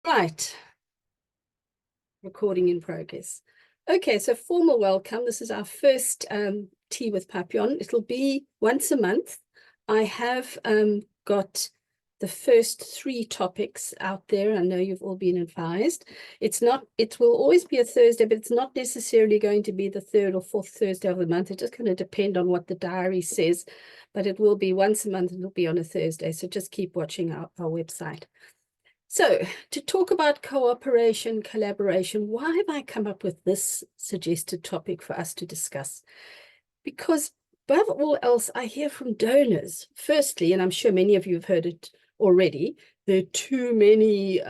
Right, recording in progress. Okay, so formal welcome. This is our first tea with Papillon. It'll be once a month. I have got the first 3 topics out there. I know you've all been advised. It will always be a Thursday, but it's not necessarily going to be the 3rd or 4th Thursday of the month. It's just going to depend on what the diary says, but it will be once a month. It'll be on a Thursday. So just keep watching our website. So to talk about cooperation, collaboration, why have I come up with this suggested topic for us to discuss? Because above all else, I hear from donors. Firstly, and I'm sure many of you have heard it already, there are too many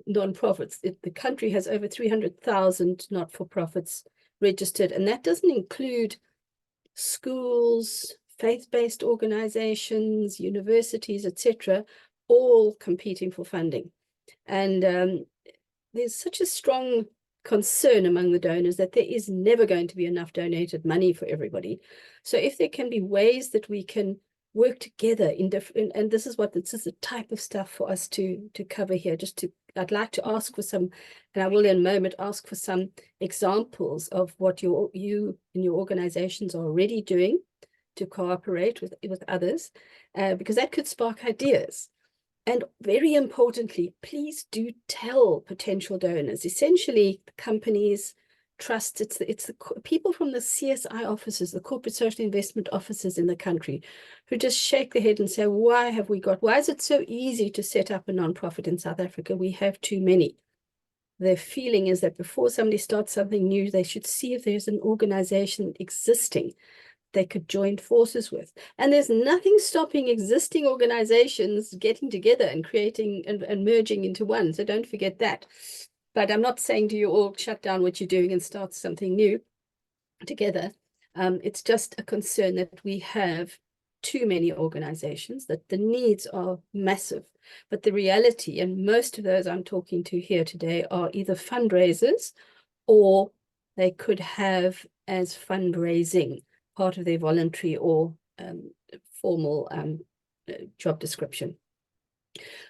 non-profits. The country has over 300,000 not-for-profits registered, and that doesn't include schools, faith-based organizations, universities, etc., all competing for funding. And there's such a strong concern among the donors that there is never going to be enough donated money for everybody. So if there can be ways that we can work together in different, and this is the type of stuff for us to cover here. I'd like to ask for some, and I will in a moment ask for some examples of what you and your organizations are already doing to cooperate with others, because that could spark ideas. And very importantly, please do tell potential donors, essentially companies, trusts, it's the people from the CSI offices, the corporate social investment offices in the country, who just shake their head and say, why is it so easy to set up a nonprofit in South Africa? We have too many. Their feeling is that before somebody starts something new, they should see if there's an organization existing they could join forces with. And there's nothing stopping existing organizations getting together and creating and merging into one. So don't forget that. But I'm not saying to you all shut down what you're doing and start something new together. It's just a concern that we have too many organizations, that the needs are massive. But the reality, and most of those I'm talking to here today, are either fundraisers or they could have as fundraising part of their voluntary or formal job description.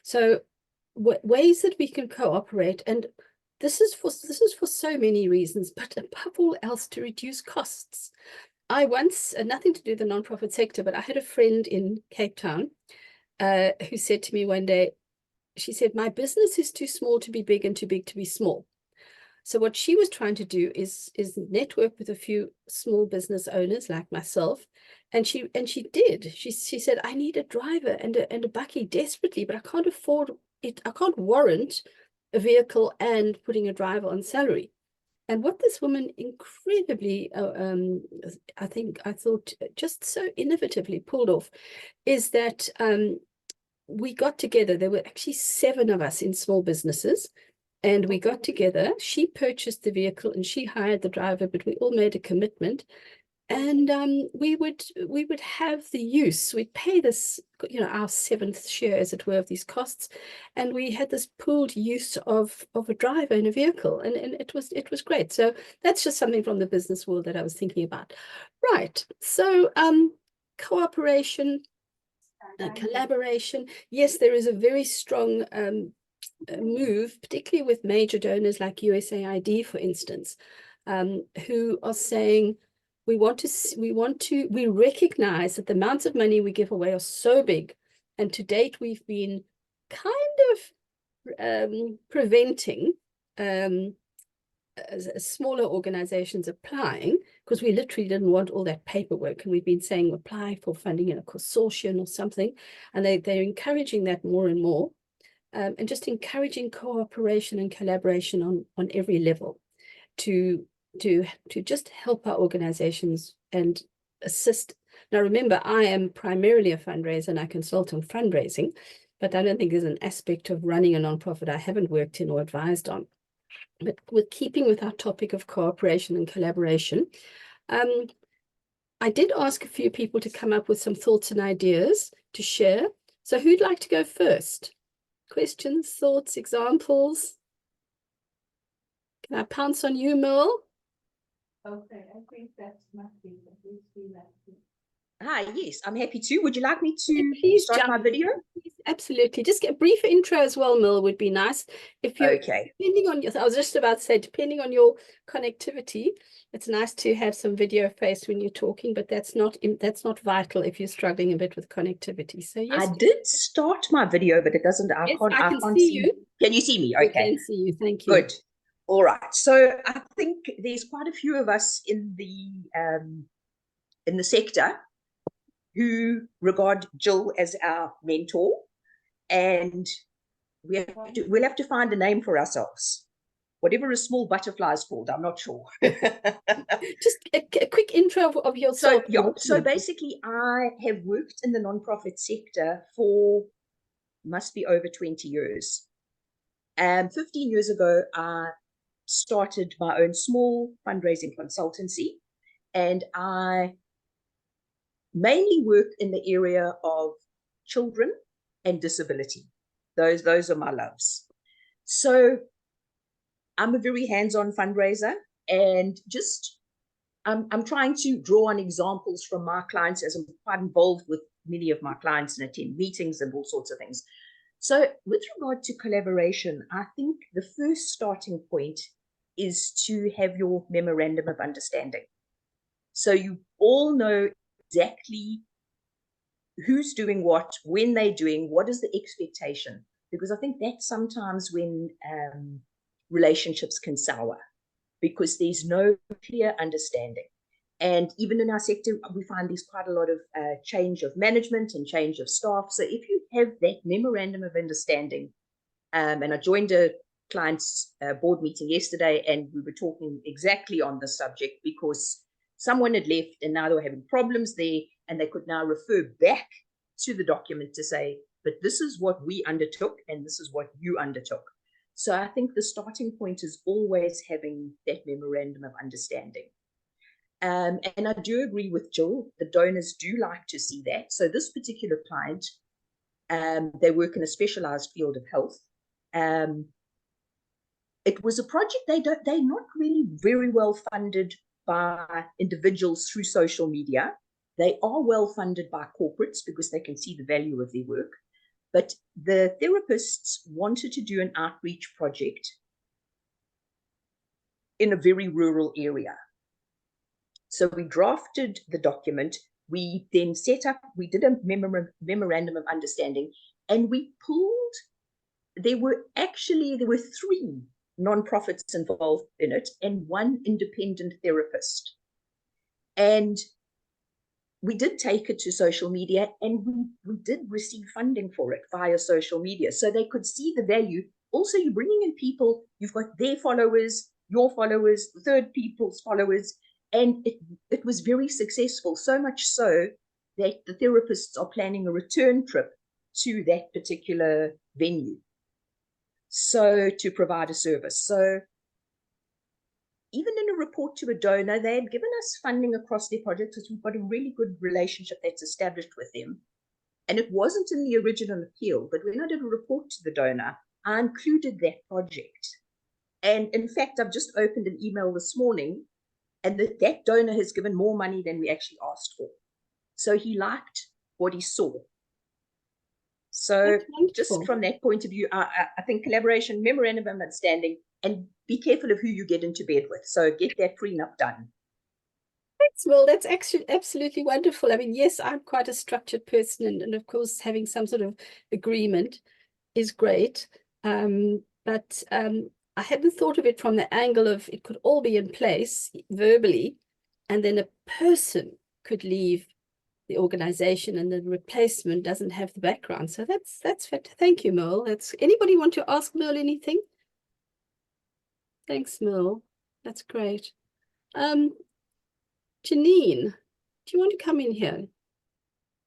So ways that we can cooperate, and this is for so many reasons, but above all else, to reduce costs. I once, nothing to do with the nonprofit sector, but I had a friend in Cape Town who said to me one day, she said, my business is too small to be big and too big to be small. So what she was trying to do is network with a few small business owners like myself, and she did. She said, I need a driver and a bakkie desperately, but I can't afford it. I can't warrant a vehicle and putting a driver on salary. And what this woman incredibly, I thought just so innovatively pulled off, is that we got together. There were actually 7 of us in small businesses. And we got together, she purchased the vehicle and she hired the driver, but we all made a commitment. And we would have the use, we'd pay this, our 7th share, as it were, of these costs. And we had this pooled use of a driver in a vehicle. And it was great. So that's just something from the business world that I was thinking about. Right. So cooperation, collaboration. Yes, there is a very strong move, particularly with major donors like USAID, for instance, who are saying we recognize that the amounts of money we give away are so big, and to date we've been kind of preventing smaller organizations applying, because we literally didn't want all that paperwork, and we've been saying apply for funding in a consortium or something, and they're encouraging that more and more. And just encouraging cooperation and collaboration on every level to just help our organizations and assist. Now, remember, I am primarily a fundraiser and I consult on fundraising, but I don't think there's an aspect of running a nonprofit I haven't worked in or advised on. But with keeping with our topic of cooperation and collaboration, I did ask a few people to come up with some thoughts and ideas to share. So who'd like to go first? Questions, thoughts, examples? Can I pounce on you, Merle? Okay, I think that's nothing. Hi, yes, I'm happy to. Would you like me to Please start jump my video? in. Absolutely. Just get a brief intro as well, Mill, would be nice. If you're Okay. depending on your, I was just about to say, depending on your connectivity, it's nice to have some video face when you're talking, but that's not vital if you're struggling a bit with connectivity. So I yes, did start my video, but it doesn't, yes, I I can can't see see. you. Can you see me? We Okay, can see you. Thank you. good. All right. So I think there's quite a few of us in the sector who regard Jill as our mentor, and we'll have to find a name for ourselves. Whatever a small butterfly is called, I'm not sure. Just a quick intro of yourself. So basically, I have worked in the nonprofit sector for must be over 20 years. 15 years ago, I started my own small fundraising consultancy, and I mainly work in the area of children and disability. Those are my loves. So I'm a very hands-on fundraiser, and just I'm trying to draw on examples from my clients, as I'm quite involved with many of my clients and attend meetings and all sorts of things. So with regard to collaboration, I think the first starting point is to have your memorandum of understanding. So you all know exactly who's doing what, when they're doing, what is the expectation, because I think that's sometimes when relationships can sour, because there's no clear understanding. And even in our sector, we find there's quite a lot of change of management and change of staff. So if you have that memorandum of understanding, and I joined a client's board meeting yesterday, and we were talking exactly on the subject, because someone had left and now they were having problems there, and they could now refer back to the document to say, but this is what we undertook and this is what you undertook. So I think the starting point is always having that memorandum of understanding. And I do agree with Jill, the donors do like to see that. So this particular client, they work in a specialized field of health. It was a project they're not really very well funded by individuals through social media. They are well funded by corporates because they can see the value of their work. But the therapists wanted to do an outreach project in a very rural area. So we drafted the document. We then we did a memorandum of understanding, and we pulled, there were 3 nonprofits involved in it and 1 independent therapist. And we did take it to social media, and we did receive funding for it via social media. So they could see the value. Also, you're bringing in people, you've got their followers, your followers, third people's followers, and it was very successful, so much so that the therapists are planning a return trip to that particular venue, so to provide a service. So even in a report to a donor, they had given us funding across their projects, because we've got a really good relationship that's established with them. And it wasn't in the original appeal, but when I did a report to the donor, I included that project. And in fact, I've just opened an email this morning, and that donor has given more money than we actually asked for. So he liked what he saw. So just from that point of view, I think collaboration, memorandum of understanding, and be careful of who you get into bed with. So get that prenup done. Thanks, Will. That's actually absolutely wonderful. I mean, yes, I'm quite a structured person, and of course, having some sort of agreement is great. But I hadn't thought of it from the angle of it could all be in place verbally, and then a person could leave the organization and the replacement doesn't have the background. So that's thank you, Merle. That's anybody want to ask Merle anything? Thanks, Merle. That's great. Janine, do you want to come in here?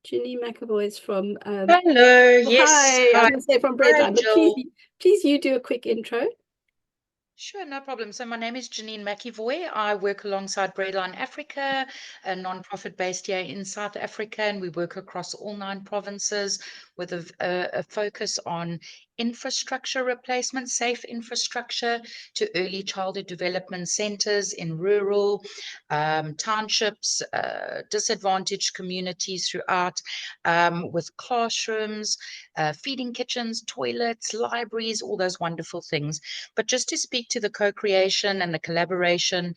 Janine McAvoy is from Hello, yes. Hi, I would say from Breadline, but Jill. please you do a quick intro. Sure, no problem. So my name is Janine McAvoy. I work alongside Breadline Africa, a non-profit based here in South Africa, and we work across all 9 provinces with a focus on infrastructure replacement, safe infrastructure, to early childhood development centers in rural townships, disadvantaged communities throughout, with classrooms, feeding kitchens, toilets, libraries, all those wonderful things. But just to speak to the co-creation and the collaboration,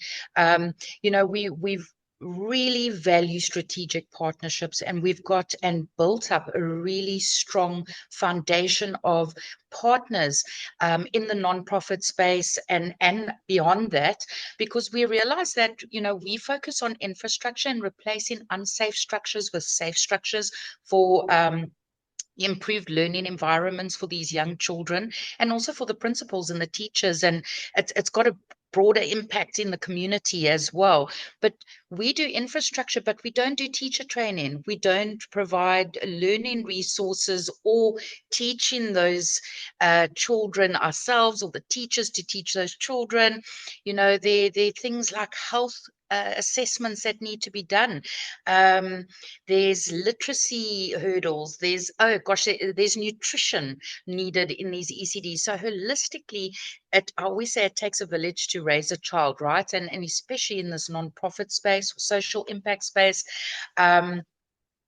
we've really value strategic partnerships, and we've got and built up a really strong foundation of partners in the nonprofit space and beyond that, because we realize that we focus on infrastructure and replacing unsafe structures with safe structures for improved learning environments for these young children, and also for the principals and the teachers, and it's got a broader impact in the community as well. But we do infrastructure, but we don't do teacher training. We don't provide learning resources or teaching those children ourselves, or the teachers to teach those children. There are things like health assessments that need to be done. There's literacy hurdles. There's nutrition needed in these ECDs. So holistically, I always say it takes a village to raise a child, right? And especially in this nonprofit space, social impact space.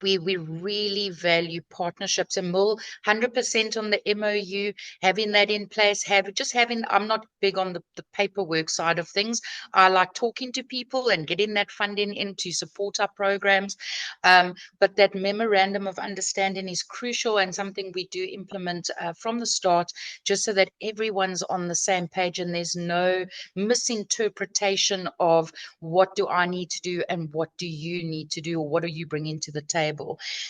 We really value partnerships, and we'll 100% on the MOU, having that in place, I'm not big on the paperwork side of things. I like talking to people and getting that funding in to support our programs. But that memorandum of understanding is crucial, and something we do implement from the start, just so that everyone's on the same page and there's no misinterpretation of what do I need to do and what do you need to do, or what are you bringing to the table.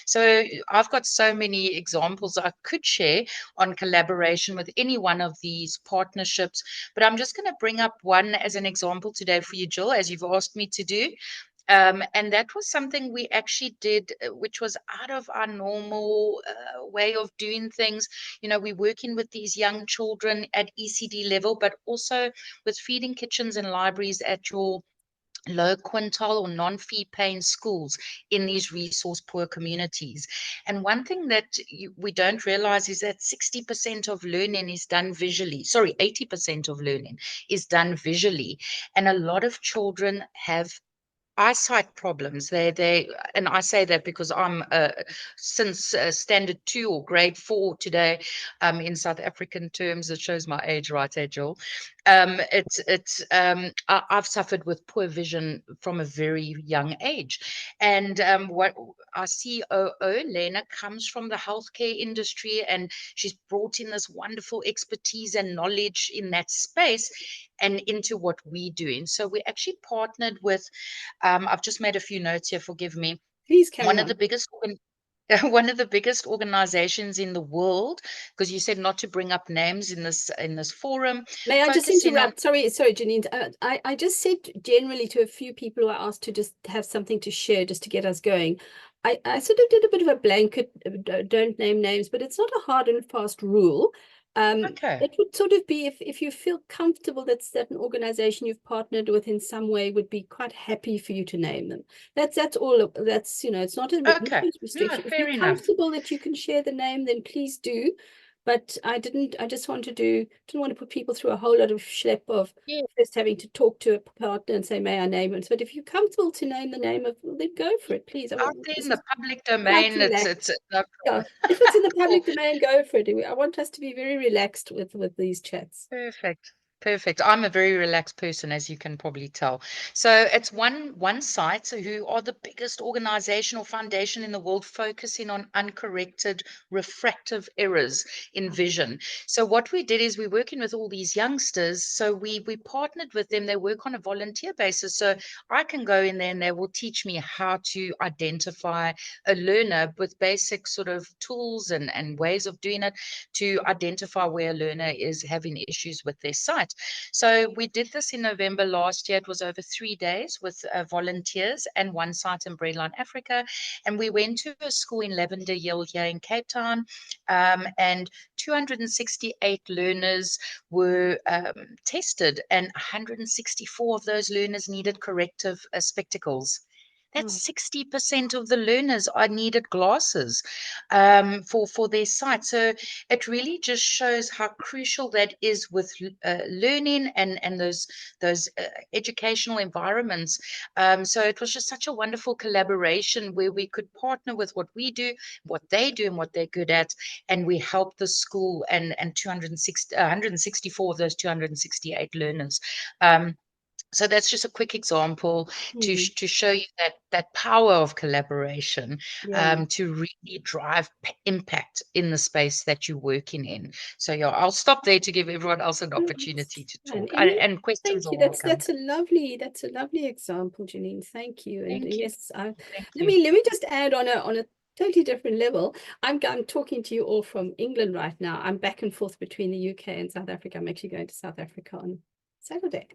So I've got so many examples I could share on collaboration with any one of these partnerships, but I'm just going to bring up one as an example today for you, Jill, as you've asked me to do. And that was something we actually did, which was out of our normal way of doing things. We're working with these young children at ECD level, but also with feeding kitchens and libraries at your low quintile or non-fee paying schools in these resource poor communities. And one thing that we don't realize is that 60% of learning is done visually. Sorry, 80% of learning is done visually. And a lot of children have eyesight problems. And I say that because I'm since standard 2 or grade 4 today, in South African terms. It shows my age, right, Jill? I've suffered with poor vision from a very young age, and what our COO Lena comes from the healthcare industry, and she's brought in this wonderful expertise and knowledge in that space and into what we're doing. So we actually partnered with, I've just made a few notes here, forgive me. Please carry One on. of the biggest one of the biggest organizations in the world, because you said not to bring up names in this forum. May I just focusing on- interrupt? Sorry, Janine. I just said generally to a few people who I asked to just have something to share just to get us going. I sort of did a bit of a blanket, don't name names, but it's not a hard and fast rule. Okay. It would sort of be if you feel comfortable that an organization you've partnered with in some way would be quite happy for you to name them. That's all. That's it's not a Okay. restriction. No, If fair you're enough. comfortable that you can share the name, then please do. But I just didn't want to put people through a whole lot of schlep of first having to talk to a partner and say, may I name it? But if you're comfortable to name the name of, well, then go for it, please. Out there in the public domain, it's no yeah. If it's in the public domain, go for it. I want us to be very relaxed with these chats. Perfect. I'm a very relaxed person, as you can probably tell. So it's one site who are the biggest organization or foundation in the world focusing on uncorrected refractive errors in vision. So what we did is we're working with all these youngsters. So we partnered with them. They work on a volunteer basis. So I can go in there and they will teach me how to identify a learner with basic sort of tools and ways of doing it, to identify where a learner is having issues with their sight. So we did this in November last year. It was over 3 days with volunteers and one site in Breedline, Africa. And we went to a school in Lavender Hill here in Cape Town, and 268 learners were tested, and 164 of those learners needed corrective spectacles. That's Oh, 60% of the learners are needed glasses for their sight. So it really just shows how crucial that is with learning and those educational environments. So it was just such a wonderful collaboration where we could partner with what we do, what they do, and what they're good at, and we help the school and 164 of those 268 learners. So that's just a quick example to hmm, to show you that power of collaboration yeah. to really drive impact in the space that you're working in. So yeah, I'll stop there to give everyone else an Oh, that's opportunity to fine. talk. Any, And questions thank are you. welcome. That's a lovely example, Janine. Thank you. And Thank you. yes, Thank let you. me just add on a totally different level. I'm talking to you all from England right now. I'm back and forth between the UK and South Africa. I'm actually going to South Africa on Saturday.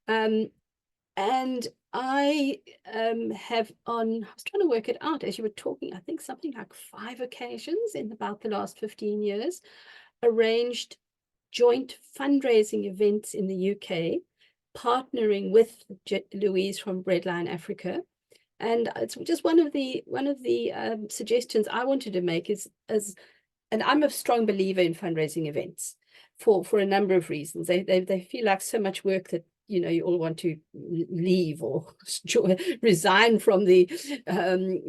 And I was trying to work it out as you were talking, I think something like 5 occasions in about the last 15 years, arranged joint fundraising events in the UK, partnering with Louise from Breadline Africa. And it's just one of the suggestions I wanted to make and I'm a strong believer in fundraising events for a number of reasons. They feel like so much work that you all want to leave or resign from the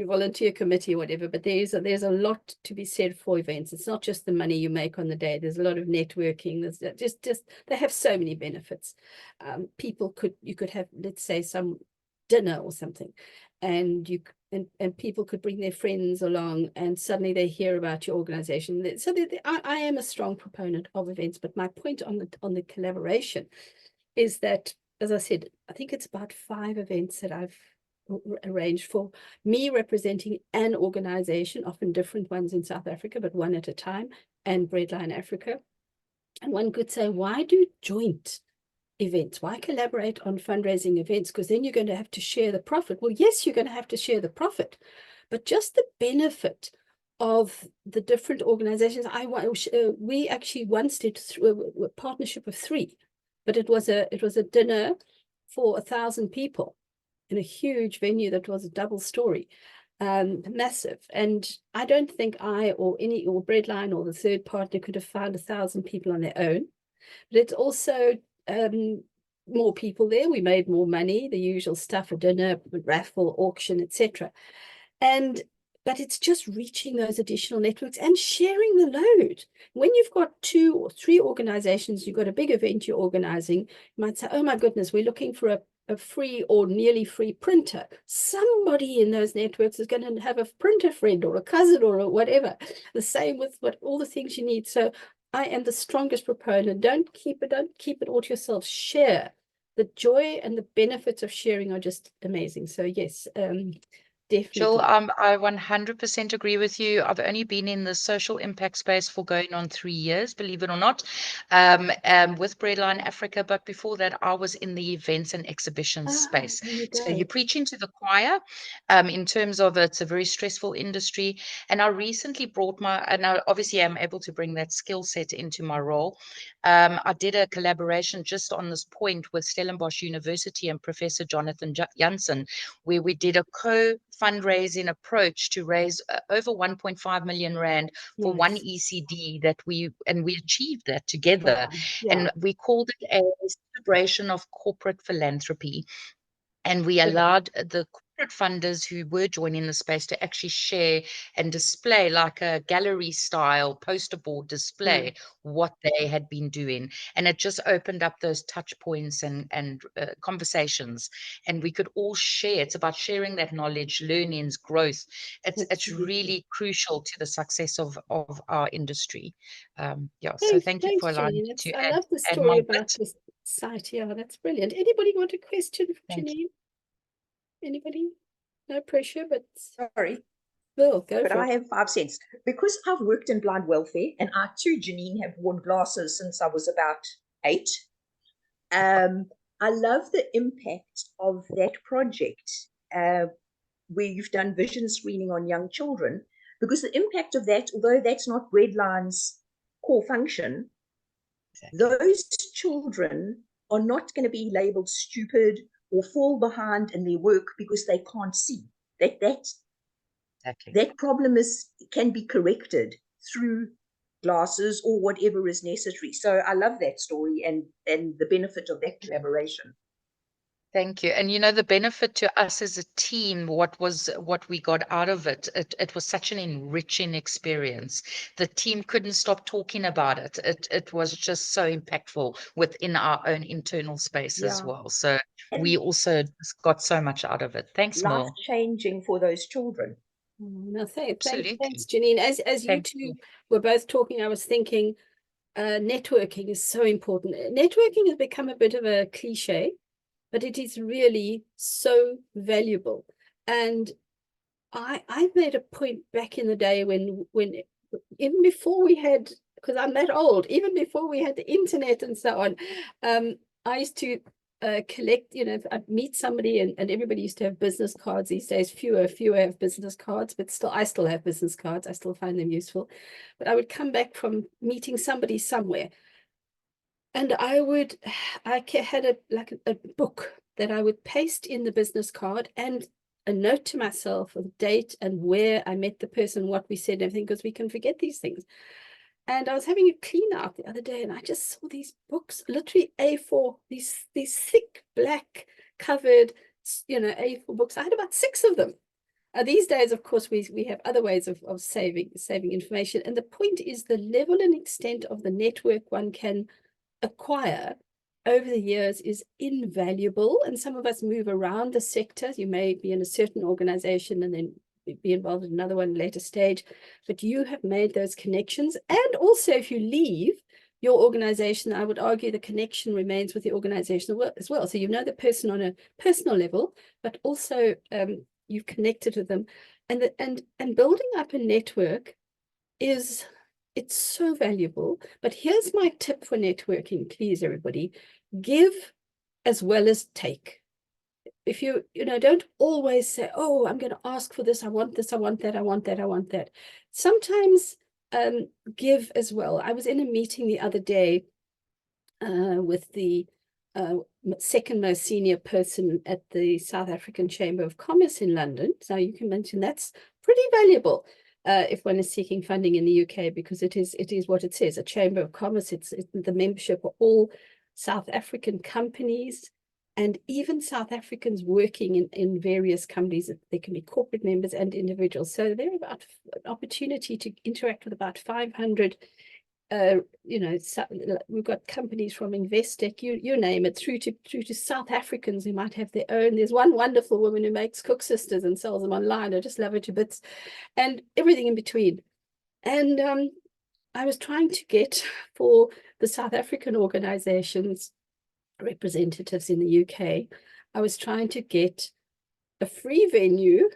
volunteer committee or whatever. But there's a lot to be said for events. It's not just the money you make on the day. There's a lot of networking. There's just they have so many benefits. You could have, let's say, some dinner or something, and and people could bring their friends along, and suddenly they hear about your organization. So I am a strong proponent of events, but my point on the collaboration is that, as I said, I think it's about 5 events that I've arranged for me representing an organization, often different ones in South Africa, but one at a time, and Breadline Africa. And one could say, why do joint events? Why collaborate on fundraising events? Because then you're going to have to share the profit. Well, yes, you're going to have to share the profit, but just the benefit of the different organizations. We actually once did a partnership of 3, but it was a dinner for 1,000 people in a huge venue that was a double story, massive. And I don't think I or Breadline or the third partner could have found 1,000 people on their own. But it's also more people there. We made more money, the usual stuff, a dinner, raffle, auction, etc. But it's just reaching those additional networks and sharing the load. When you've got 2 or 3 organizations, you've got a big event you're organizing, you might say, oh my goodness, we're looking for a free or nearly free printer. Somebody in those networks is going to have a printer friend or a cousin or whatever. The same with all the things you need. So I am the strongest proponent. Don't keep it all to yourself. Share. The joy and the benefits of sharing are just amazing. So yes, Jill, definitely. I 100% agree with you. I've only been in the social impact space for going on 3 years, believe it or not, with Breadline Africa. But before that, I was in the events and exhibitions space. There you So go. you're preaching to the choir in terms of it's a very stressful industry. And I recently and I obviously am able to bring that skill set into my role. I did a collaboration just on this point with Stellenbosch University and Professor Jonathan Jansen, where we did a co-fundraising approach to raise over 1.5 million rand for one Nice. ECD and we achieved that together. Wow. Yeah. And we called it a celebration of corporate philanthropy. And we allowed the corporate funders who were joining the space to actually share and display, like a gallery style poster board Yeah. display, what they had been doing. And it just opened up those touch points and conversations. And we could all share. It's about sharing that knowledge, learnings, growth. It's Absolutely. really crucial to the success of our industry. Yeah, so thank you Thanks, for allowing me Janine. to I love the add my story about bit. this site. Yeah, that's brilliant. Anybody want a question for Thank you. Janine? Anybody? No pressure, but Sorry, Bill, go but for I it. have 5 cents. Because I've worked in blind welfare, and I too, Janine, have worn glasses since I was about 8. I love the impact of that project where you've done vision screening on young children, because the impact of that, although that's not Breadline's core function, Exactly. those children are not going to be labeled stupid or fall behind in their work because they can't see. Exactly. That problem can be corrected through glasses or whatever is necessary. So I love that story and the benefit of that collaboration. Thank you. And you know, the benefit to us as a team, what we got out of it, it was such an enriching experience. The team couldn't stop talking about it. It was just so impactful within our own internal space as Yeah. well. So And we also just got so much out of it. Thanks, Mel. life-changing for those children. No, thanks, Absolutely. Janine. As you Thank two you. were both talking, I was thinking networking is so important. Networking has become a bit of a cliche, but it is really so valuable. And I made a point back in the day when even before we had, because I'm that old, even before we had the internet and so on, I used to collect, I'd meet somebody and everybody used to have business cards. These days, fewer have business cards, but I still have business cards. I still find them useful. But I would come back from meeting somebody somewhere, and I had a book that I would paste in the business card and a note to myself of date and where I met the person, what we said, and everything, because we can forget these things. And I was having a clean out the other day, and I just saw these books, literally A4, these thick black covered, A4 books. I had about 6 of them. These days, of course, we have other ways of saving information. And the point is the level and extent of the network one can acquire over the years is invaluable. And some of us move around the sector. You may be in a certain organization and then be involved in another one later stage, but you have made those connections. And also, if you leave your organization, I would argue the connection remains with the organization as well. So you know the person on a personal level, but also you've connected with them. And building up a network it's so valuable. But here's my tip for networking, please, everybody. Give as well as take. If you don't always say, oh, I'm going to ask for this, I want this, I want that, I want that, I want that. Sometimes give as well. I was in a meeting the other day with the second most senior person at the South African Chamber of Commerce in London. So you can mention that's pretty valuable if one is seeking funding in the UK, because it is what it says, a Chamber of Commerce. It's the membership of all South African companies and even South Africans working in various companies. They can be corporate members and individuals. So they're about an opportunity to interact with about 500 we've got companies from Investec, you name it, through to South Africans who might have their own. There's one wonderful woman who makes Cook Sisters and sells them online. I just love her to bits, and everything in between. And I was trying to get for the South African organizations, representatives in the UK, I was trying to get a free venue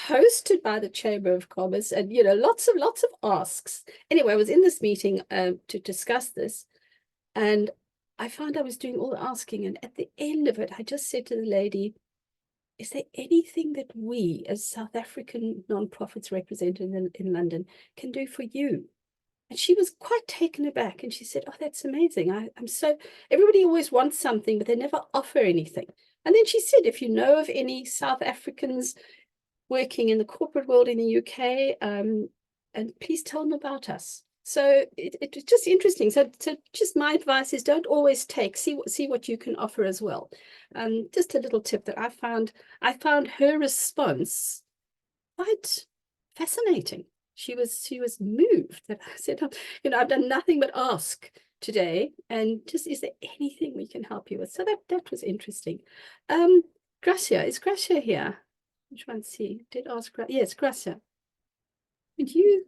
hosted by the Chamber of Commerce, and lots of asks. Anyway, I was in this meeting to discuss this, and I found I was doing all the asking, and at the end of it, I just said to the lady, is there anything that we as South African nonprofits represented in London can do for you? And she was quite taken aback, and she said, oh, that's amazing. I'm so, everybody always wants something, but they never offer anything. And then she said, if you know of any South Africans working in the corporate world in the UK, and please tell them about us. So it's just interesting. So just my advice is don't always take, see what you can offer as well. Just a little tip that I found her response quite fascinating. She was moved that I said, I've done nothing but ask today, and just, is there anything we can help you with? So that was interesting. Gracia, is Gracia here? I'm trying to see. Did ask? Yes, Gracia. Have you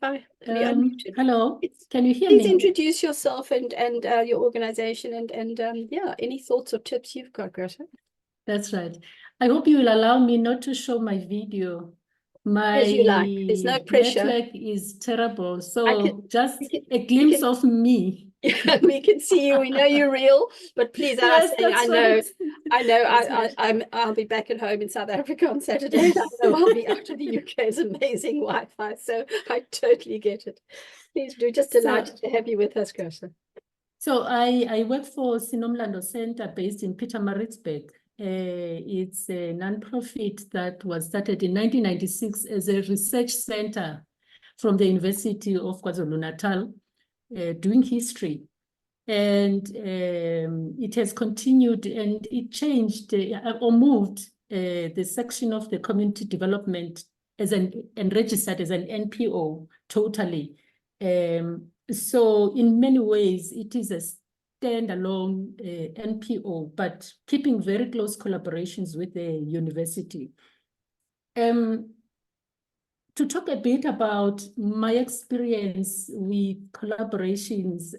unmuted? Hello. Can you hear Please me? introduce yourself and your organization and yeah, any thoughts or tips you've got, Gracia? That's right. I hope you will allow me not to show my video. My As you like. There's no pressure. network is terrible, so just we can- a glimpse of me. We can see you. We know you're real, but please, Yes, I that's know. right. I know. That's right. I'll be back at home in South Africa on Saturday. And I know I'll be out of the UK's amazing Wi-Fi, so I totally get it. Please do. Just delighted to have you with us, Gracia. So I work for Sinomlando Center based in Pietermaritzburg. It's a nonprofit that was started in 1996 as a research center from the University of KwaZulu-Natal, doing history. And it has continued, and it changed or moved the section of the community development and registered as an NPO totally. So in many ways, it is a standalone NPO, but keeping very close collaborations with the university. To talk a bit about my experience with collaborations,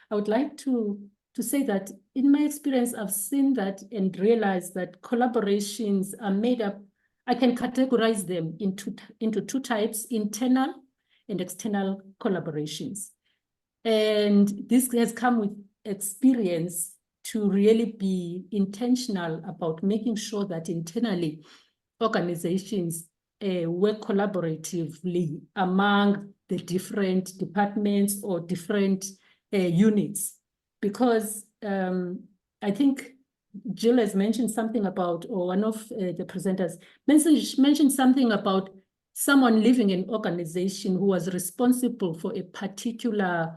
I would like to say that in my experience, I've seen that and realized that collaborations are made up, I can categorize them into two types, internal and external collaborations. And this has come with experience to really be intentional about making sure that internally organizations work collaboratively among the different departments or different units. Because I think Jill has mentioned something about, or one of the presenters mentioned something about someone leaving an organization who was responsible for a particular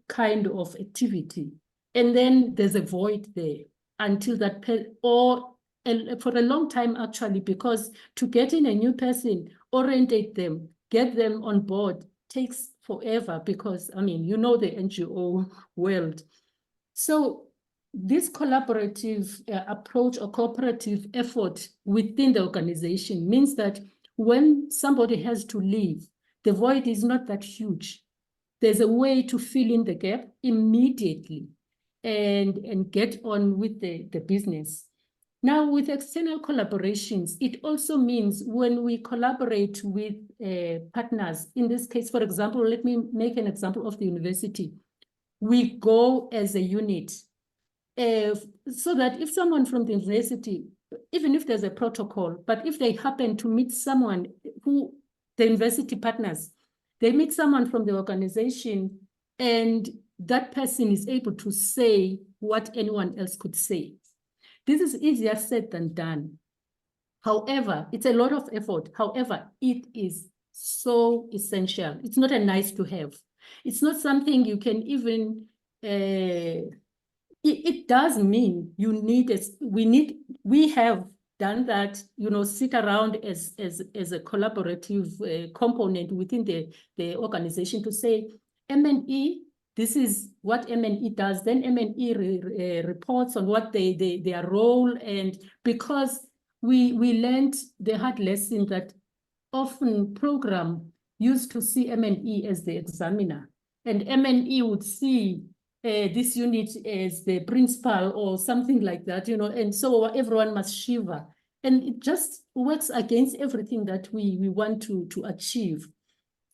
kind of activity. And then there's a void there until that, for a long time, actually, because to get in a new person, orientate them, get them on board takes forever because, I mean, you know the NGO world. So this collaborative approach or cooperative effort within the organization means that when somebody has to leave, the void is not that huge. There's a way to fill in the gap immediately and get on with the business. Now, with external collaborations, it also means when we collaborate with partners, in this case, for example, let me make an example of the university. We go as a unit so that if someone from the university, even if there's a protocol, but if they happen to meet someone who, the university partners, they meet someone from the organization and that person is able to say what anyone else could say. This is easier said than done. However, it's a lot of effort. However, it is so essential. It's not a nice to have. It's not something you can even, it does mean you need, we have done that, you know, sit around as a collaborative component within the organization to say, M&E, this is what M&E does. Then M&E reports on what their role, and because we learned the hard lesson that often program used to see M&E as the examiner, and M&E would see this unit as the principal or something like that, you know, and so everyone must shiver. And it just works against everything that we want to achieve.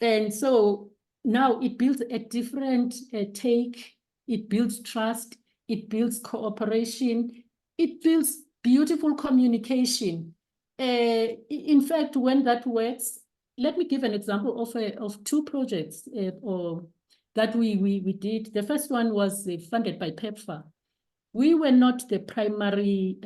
And so now it builds a different take, it builds trust, it builds cooperation, it builds beautiful communication. In fact, when that works, let me give an example of two projects that we did. The first one was funded by PEPFAR. We were not the primary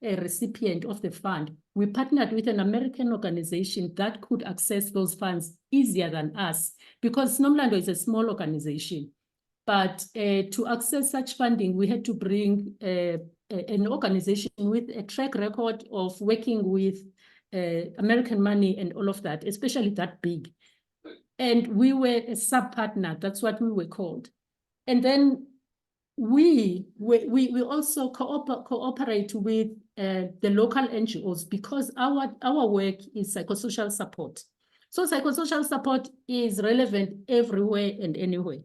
recipient of the fund. We partnered with an American organization that could access those funds easier than us because Sinomlando is a small organization. But to access such funding, we had to bring an organization with a track record of working with American money and all of that, especially that big. And we were a sub-partner, that's what we were called. And then we also cooperate with the local NGOs because our work is psychosocial support. So psychosocial support is relevant everywhere and anywhere.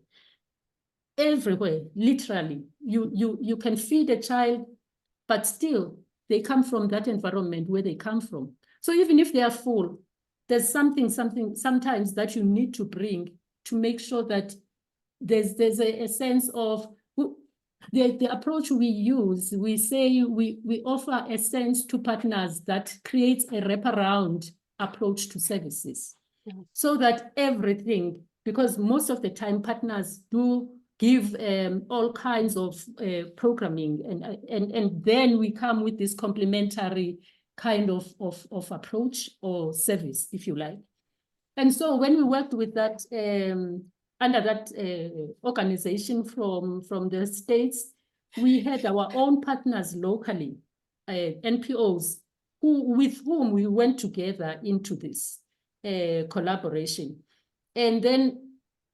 Everywhere, literally. You can feed a child, but still they come from that environment where they come from. So even if they are full, there's something sometimes that you need to bring to make sure that there's a sense of the approach we use. We say we offer a sense to partners that creates a wraparound approach to services, so that everything because most of the time partners do give all kinds of programming, and then we come with this complementary kind of approach or service, if you like. And so when we worked with that, under that organization from the States, we had our own partners locally, NPOs, with whom we went together into this collaboration. And then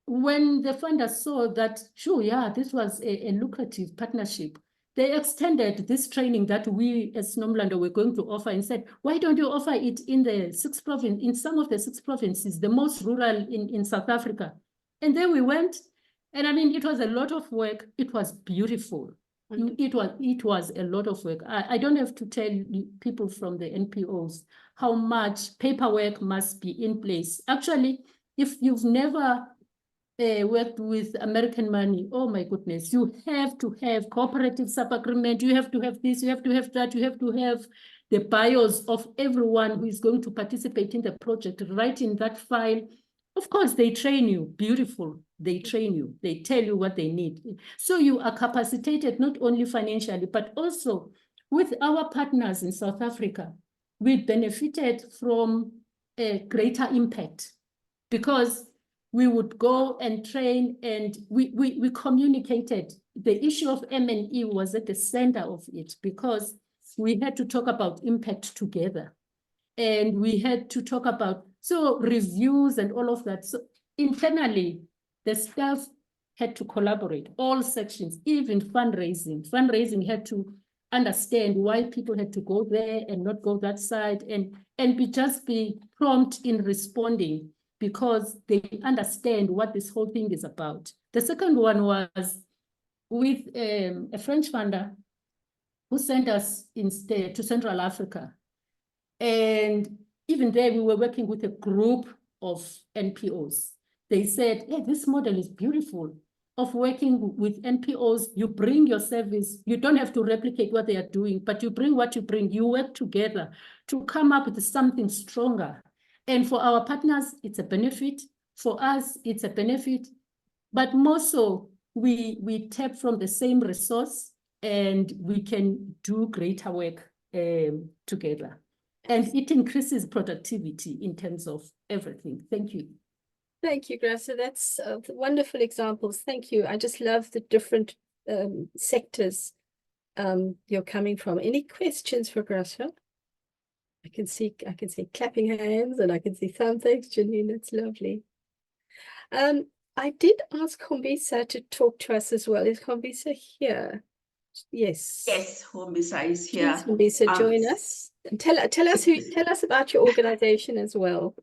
when the funders saw that, sure, yeah, this was a lucrative partnership, they extended this training that we as Nomlando were going to offer and said, why don't you offer it in the 6 provinces, in some of the 6 provinces, the most rural in South Africa? And then we went, and I mean, it was a lot of work. It was beautiful. It was a lot of work. I don't have to tell people from the NPOs how much paperwork must be in place. Actually, if you've never worked with American money, oh my goodness, you have to have cooperative sub-agreement, you have to have this, you have to have that, you have to have the bios of everyone who is going to participate in the project right in that file. Of course, they train you, beautiful, they train you, they tell you what they need. So you are capacitated not only financially, but also with our partners in South Africa. We benefited from a greater impact because we would go and train, and we communicated. The issue of M&E was at the center of it because we had to talk about impact together. And we had to talk about, so reviews and all of that. So internally, the staff had to collaborate, all sections, even fundraising. Fundraising had to understand why people had to go there and not go that side, and just be prompt in responding, because they understand what this whole thing is about. The second one was with a French funder who sent us instead to Central Africa. And even there, we were working with a group of NPOs. They said, hey, this model is beautiful of working with NPOs. You bring your service. You don't have to replicate what they are doing, but you bring what you bring. You work together to come up with something stronger. And for our partners, it's a benefit. For us, it's a benefit. But more so, we tap from the same resource and we can do greater work together. And it increases productivity in terms of everything. Thank you. Thank you, Graça. That's wonderful examples. Thank you. I just love the different sectors you're coming from. Any questions for Graça? I can see clapping hands and I can see thumb. Thanks, Janine. That's lovely. I did ask Hombisa to talk to us as well. Is Hombisa here? Yes. Yes, Hombisa is here. Please, Hombisa, join us. And tell us about your organization as well.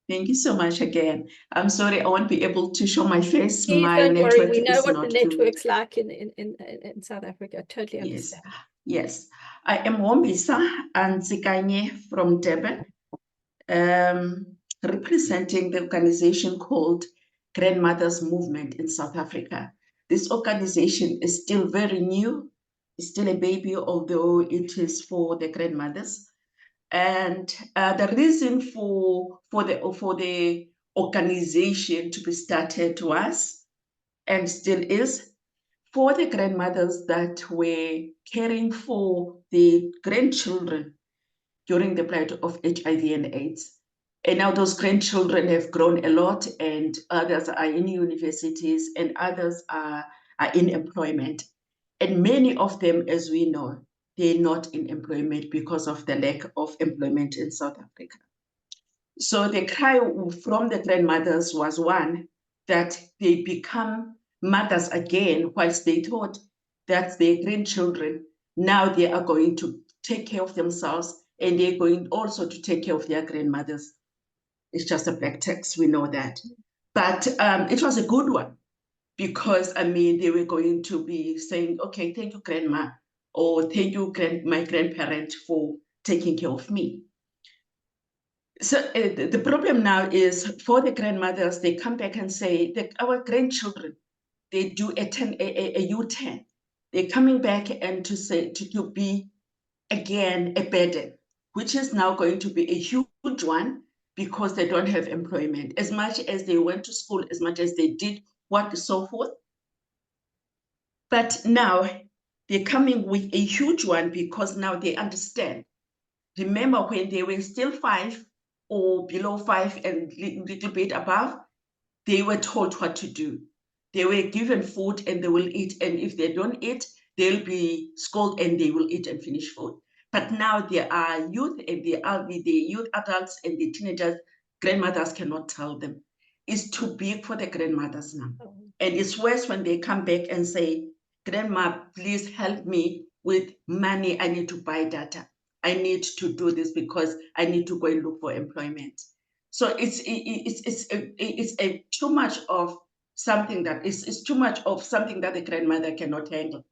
Thank you so much again. I'm sorry I won't be able to show my face. Please My don't network worry. We know is what not the network's good. like in South Africa. Totally understand. Yes. I am Hombisa Anzikanye from Durban, representing the organization called Grandmothers Movement in South Africa. This organization is still very new. It's still a baby, although it is for the grandmothers. And the reason for the organization to be started was, and still is, for the grandmothers that were caring for the grandchildren during the plight of HIV and AIDS. And now those grandchildren have grown a lot, and others are in universities and others are in employment. And many of them, as we know, they're not in employment because of the lack of employment in South Africa. So the cry from the grandmothers was one, that they become mothers again, whilst they thought that their grandchildren, now they are going to take care of themselves and they're going also to take care of their grandmothers. It's just a black text, we know that. But it was a good one, because, I mean, they were going to be saying, okay, thank you, grandma, or thank you, my grandparent, for taking care of me. So the problem now is, for the grandmothers, they come back and say that our grandchildren, they do a U-turn. They're coming back and to say, to be, again, a burden, which is now going to be a huge one, because they don't have employment. As much as they went to school, as much as they did what, so forth. But now they're coming with a huge one because now they understand. Remember when they were still 5 or below 5 and little bit above, they were told what to do. They were given food and they will eat. And if they don't eat, they'll be scolded and they will eat and finish food. But now there are youth and the youth adults and the teenagers, grandmothers cannot tell them. It's too big for the grandmothers now. And it's worse when they come back and say, Grandma, please help me with money. I need to buy data. I need to do this because I need to go and look for employment. So it's too much of something that is too much of something that the grandmother cannot handle.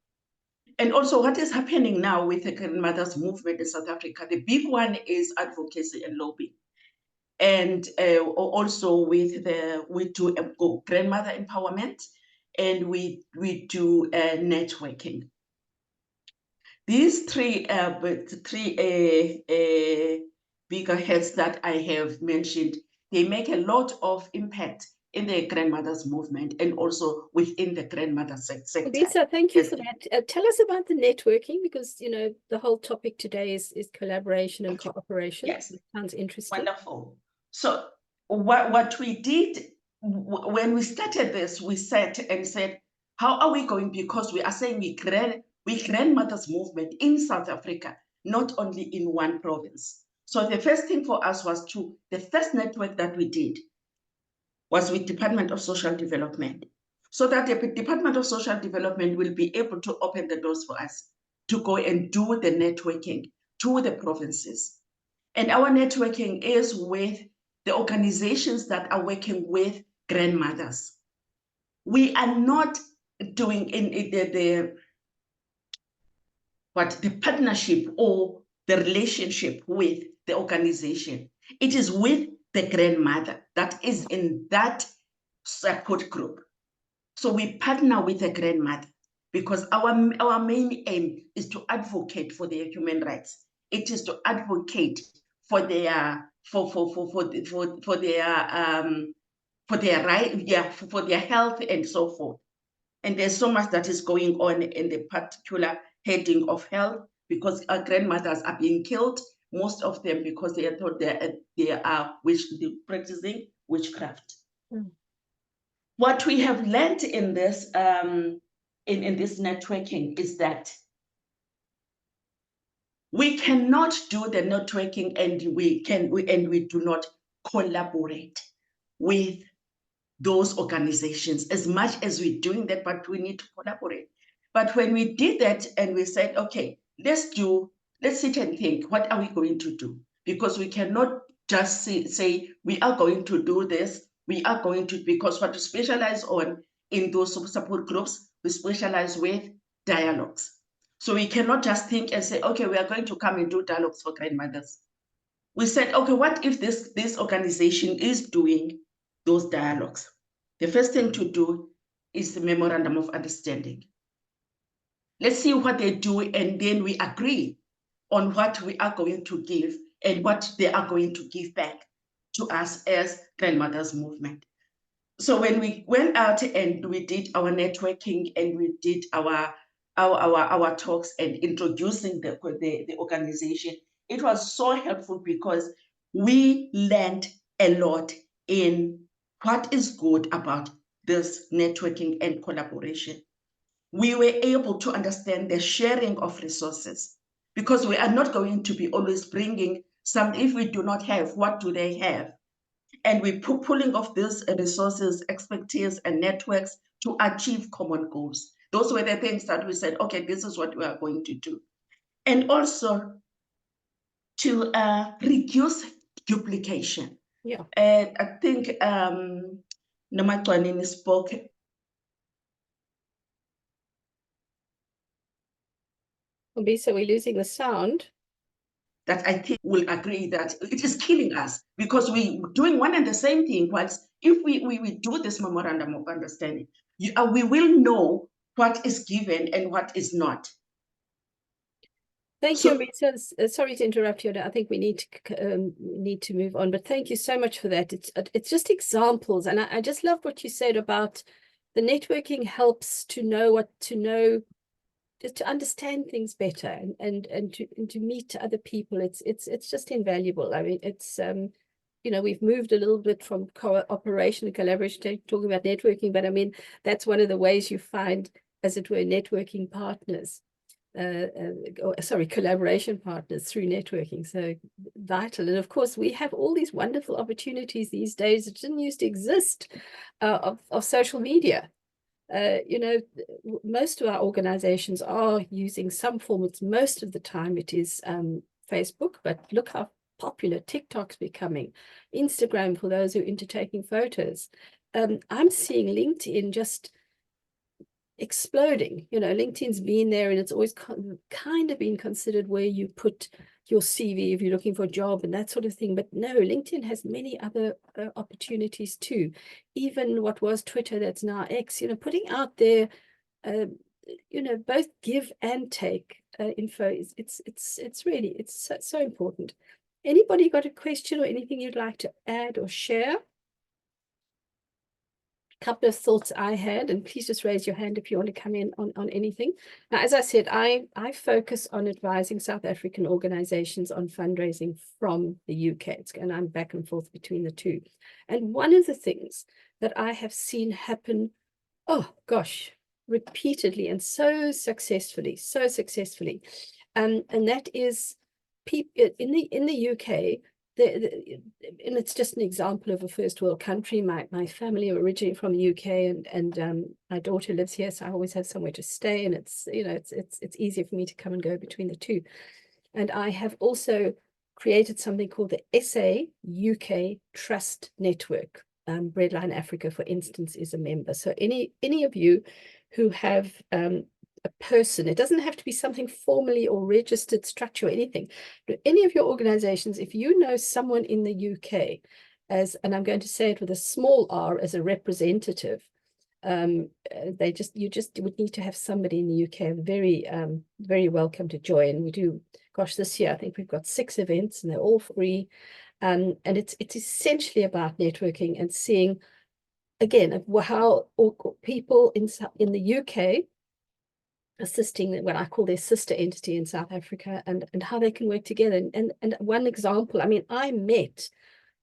And also what is happening now with the grandmothers movement in South Africa, the big one is advocacy and lobbying. And also we do grandmother empowerment, and we do networking. These three bigger heads that I have mentioned, they make a lot of impact in the grandmothers movement and also within the grandmother sector. Lisa, thank you for that. Tell us about the networking, because the whole topic today is collaboration and cooperation. Yes, it sounds interesting. Wonderful. So what we did when we started this, we sat and said, how are we going? Because we are saying we grandmothers movement in South Africa, not only in one province. So the first thing for us was the first network that we did was with Department of Social Development, so that the Department of Social Development will be able to open the doors for us to go and do the networking to the provinces. And our networking is with the organizations that are working with grandmothers. We are not doing the partnership or the relationship with the organization. It is with the grandmother that is in that support group. So we partner with the grandmother because our main aim is to advocate for their human rights. It is to advocate for their for their health and so forth. And there's so much that is going on in the particular heading of health, because our grandmothers are being killed, most of them because they are thought they are practicing witchcraft. Mm. What we have learned in this in this networking is that we cannot do the networking and we do not collaborate with those organizations as much as we're doing that, but we need to collaborate. But when we did that and we said, okay, let's sit and think, what are we going to do? Because we cannot just say we are going to do this, we are going to, because what we specialize on in those support groups, we specialize with dialogues. So we cannot just think and say, okay, we are going to come and do dialogues for grandmothers. We said, okay, what if this organization is doing those dialogues? The first thing to do is the memorandum of understanding. Let's see what they do, and then we agree on what we are going to give and what they are going to give back to us as grandmothers movement. So when we went out and we did our networking and we did our talks and introducing the organization, it was so helpful because we learned a lot in what is good about this networking and collaboration. We were able to understand the sharing of resources, because we are not going to be always bringing something. If we do not have, what do they have? And we pulling off these resources, expertise, and networks to achieve common goals. Those were the things that we said, okay, this is what we are going to do. And also to reduce duplication. Yeah. And I think Namatwanini spoke. So we're losing the sound. That I think will agree that it is killing us, because we're doing one and the same thing. Once, if we do this memorandum of understanding, we will know what is given and what is not. Thank So- you, Amrita. Sorry to interrupt you. I think we need to move on, but thank you so much for that. It's just examples, and I just love what you said about the networking helps to know what to know, just to understand things better, and to meet other people. It's just invaluable. I mean, it's you know, we've moved a little bit from cooperation and collaboration to talking about networking, but I mean, that's one of the ways you find, as it were, networking partners. Collaboration partners through networking. So vital. And of course, we have all these wonderful opportunities these days that didn't used to exist, of social media. You know, most of our organizations are using some form. Most of the time it is Facebook, but look how popular TikTok's becoming, Instagram for those who are into taking photos. I'm seeing LinkedIn just exploding. You know, LinkedIn's been there, and it's always kind of been considered where you put your CV if you're looking for a job and that sort of thing. But no, LinkedIn has many other opportunities too. Even what was Twitter, that's now X, you know, putting out there, you know, both give and take info. It's really so important. Anybody got a question or anything you'd like to add or share? Couple of thoughts I had, and please just raise your hand if you want to come in on anything. Now, as I said, I focus on advising South African organizations on fundraising from the UK, and I'm back and forth between the two. And one of the things that I have seen happen, oh gosh, repeatedly and so successfully, and that is people in the UK. And it's just an example of a first world country. My family are originally from the UK, and my daughter lives here, so I always have somewhere to stay, and it's, you know, it's easier for me to come and go between the two. And I have also created something called the SA UK Trust Network. Breadline Africa, for instance, is a member. So any of you who have a person, it doesn't have to be something formally or registered structure or anything, but any of your organizations, if you know someone in the UK as, and I'm going to say it with a small r, as a representative, you would need to have somebody in the UK very welcome to join. We do, gosh, this year I think we've got 6 events, and they're all free, and it's essentially about networking and seeing again how people in the UK assisting what I call their sister entity in South Africa, and how they can work together. And one example, I mean, I met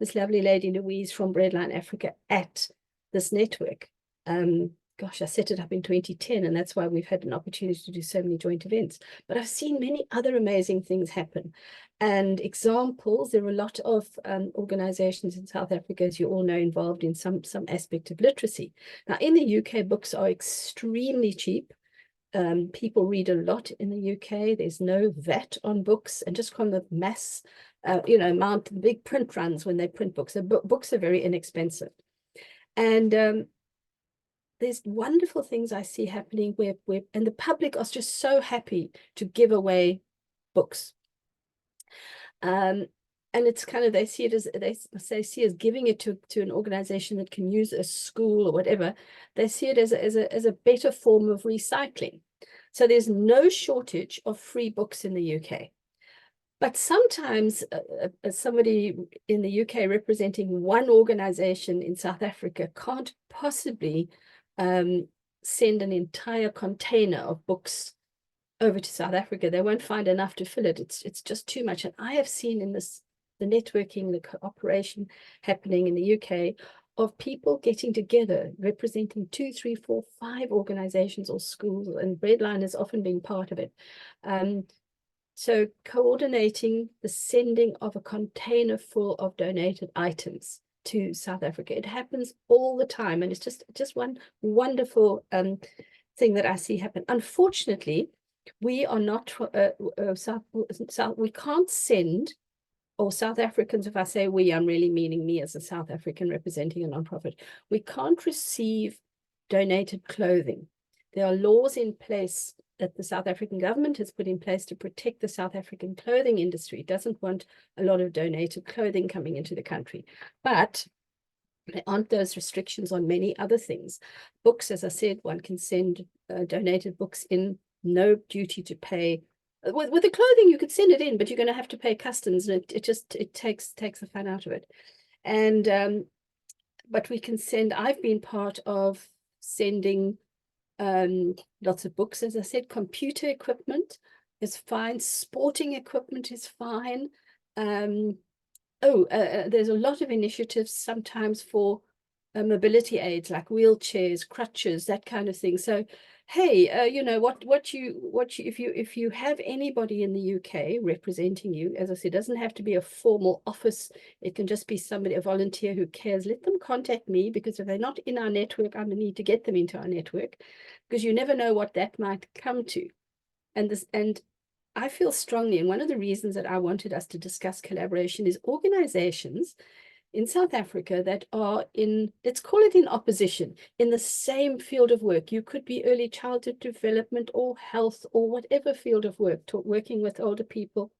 this lovely lady Louise from Breadline Africa at this network. Gosh, I set it up in 2010, and that's why we've had an opportunity to do so many joint events. But I've seen many other amazing things happen. And examples, there are a lot of organizations in South Africa, as you all know, involved in some aspect of literacy. Now, in the UK, books are extremely cheap. People read a lot in the UK. There's no VAT on books, and just from the mass, you know, amount, big print runs when they print books. So books are very inexpensive. And there's wonderful things I see happening where and the public are just so happy to give away books. And it's kind of, they see it as, they see as giving it to an organization that can use a school or whatever. They see it as a better form of recycling. So there's no shortage of free books in the UK. But sometimes somebody in the UK representing one organization in South Africa can't possibly send an entire container of books over to South Africa. They won't find enough to fill it. It's just too much. And I have seen in the networking, the cooperation happening in the UK of people getting together, representing 2, 3, 4, 5 organizations or schools, and Breadline has often been part of it. So coordinating the sending of a container full of donated items to South Africa. It happens all the time, and it's just one wonderful thing that I see happen. Unfortunately, we are not we can't send, or South Africans, if I say we, I'm really meaning me as a South African representing a nonprofit, we can't receive donated clothing. There are laws in place that the South African government has put in place to protect the South African clothing industry. It doesn't want a lot of donated clothing coming into the country. But there aren't those restrictions on many other things. Books, as I said, one can send donated books in, no duty to pay With the clothing, you could send it in, but you're going to have to pay customs, and it takes the fun out of it. And but we can send. I've been part of sending lots of books, as I said. Computer equipment is fine. Sporting equipment is fine. There's a lot of initiatives sometimes for mobility aids, like wheelchairs, crutches, that kind of thing. So, hey, you know, if you have anybody in the UK representing you, as I said, it doesn't have to be a formal office. It can just be somebody, a volunteer who cares. Let them contact me, because if they're not in our network, I'm going to need to get them into our network, because you never know what that might come to. And I feel strongly, and one of the reasons that I wanted us to discuss collaboration is organizations in South Africa that are in, let's call it in opposition, in the same field of work. You could be early childhood development or health or whatever field of work, working with older people.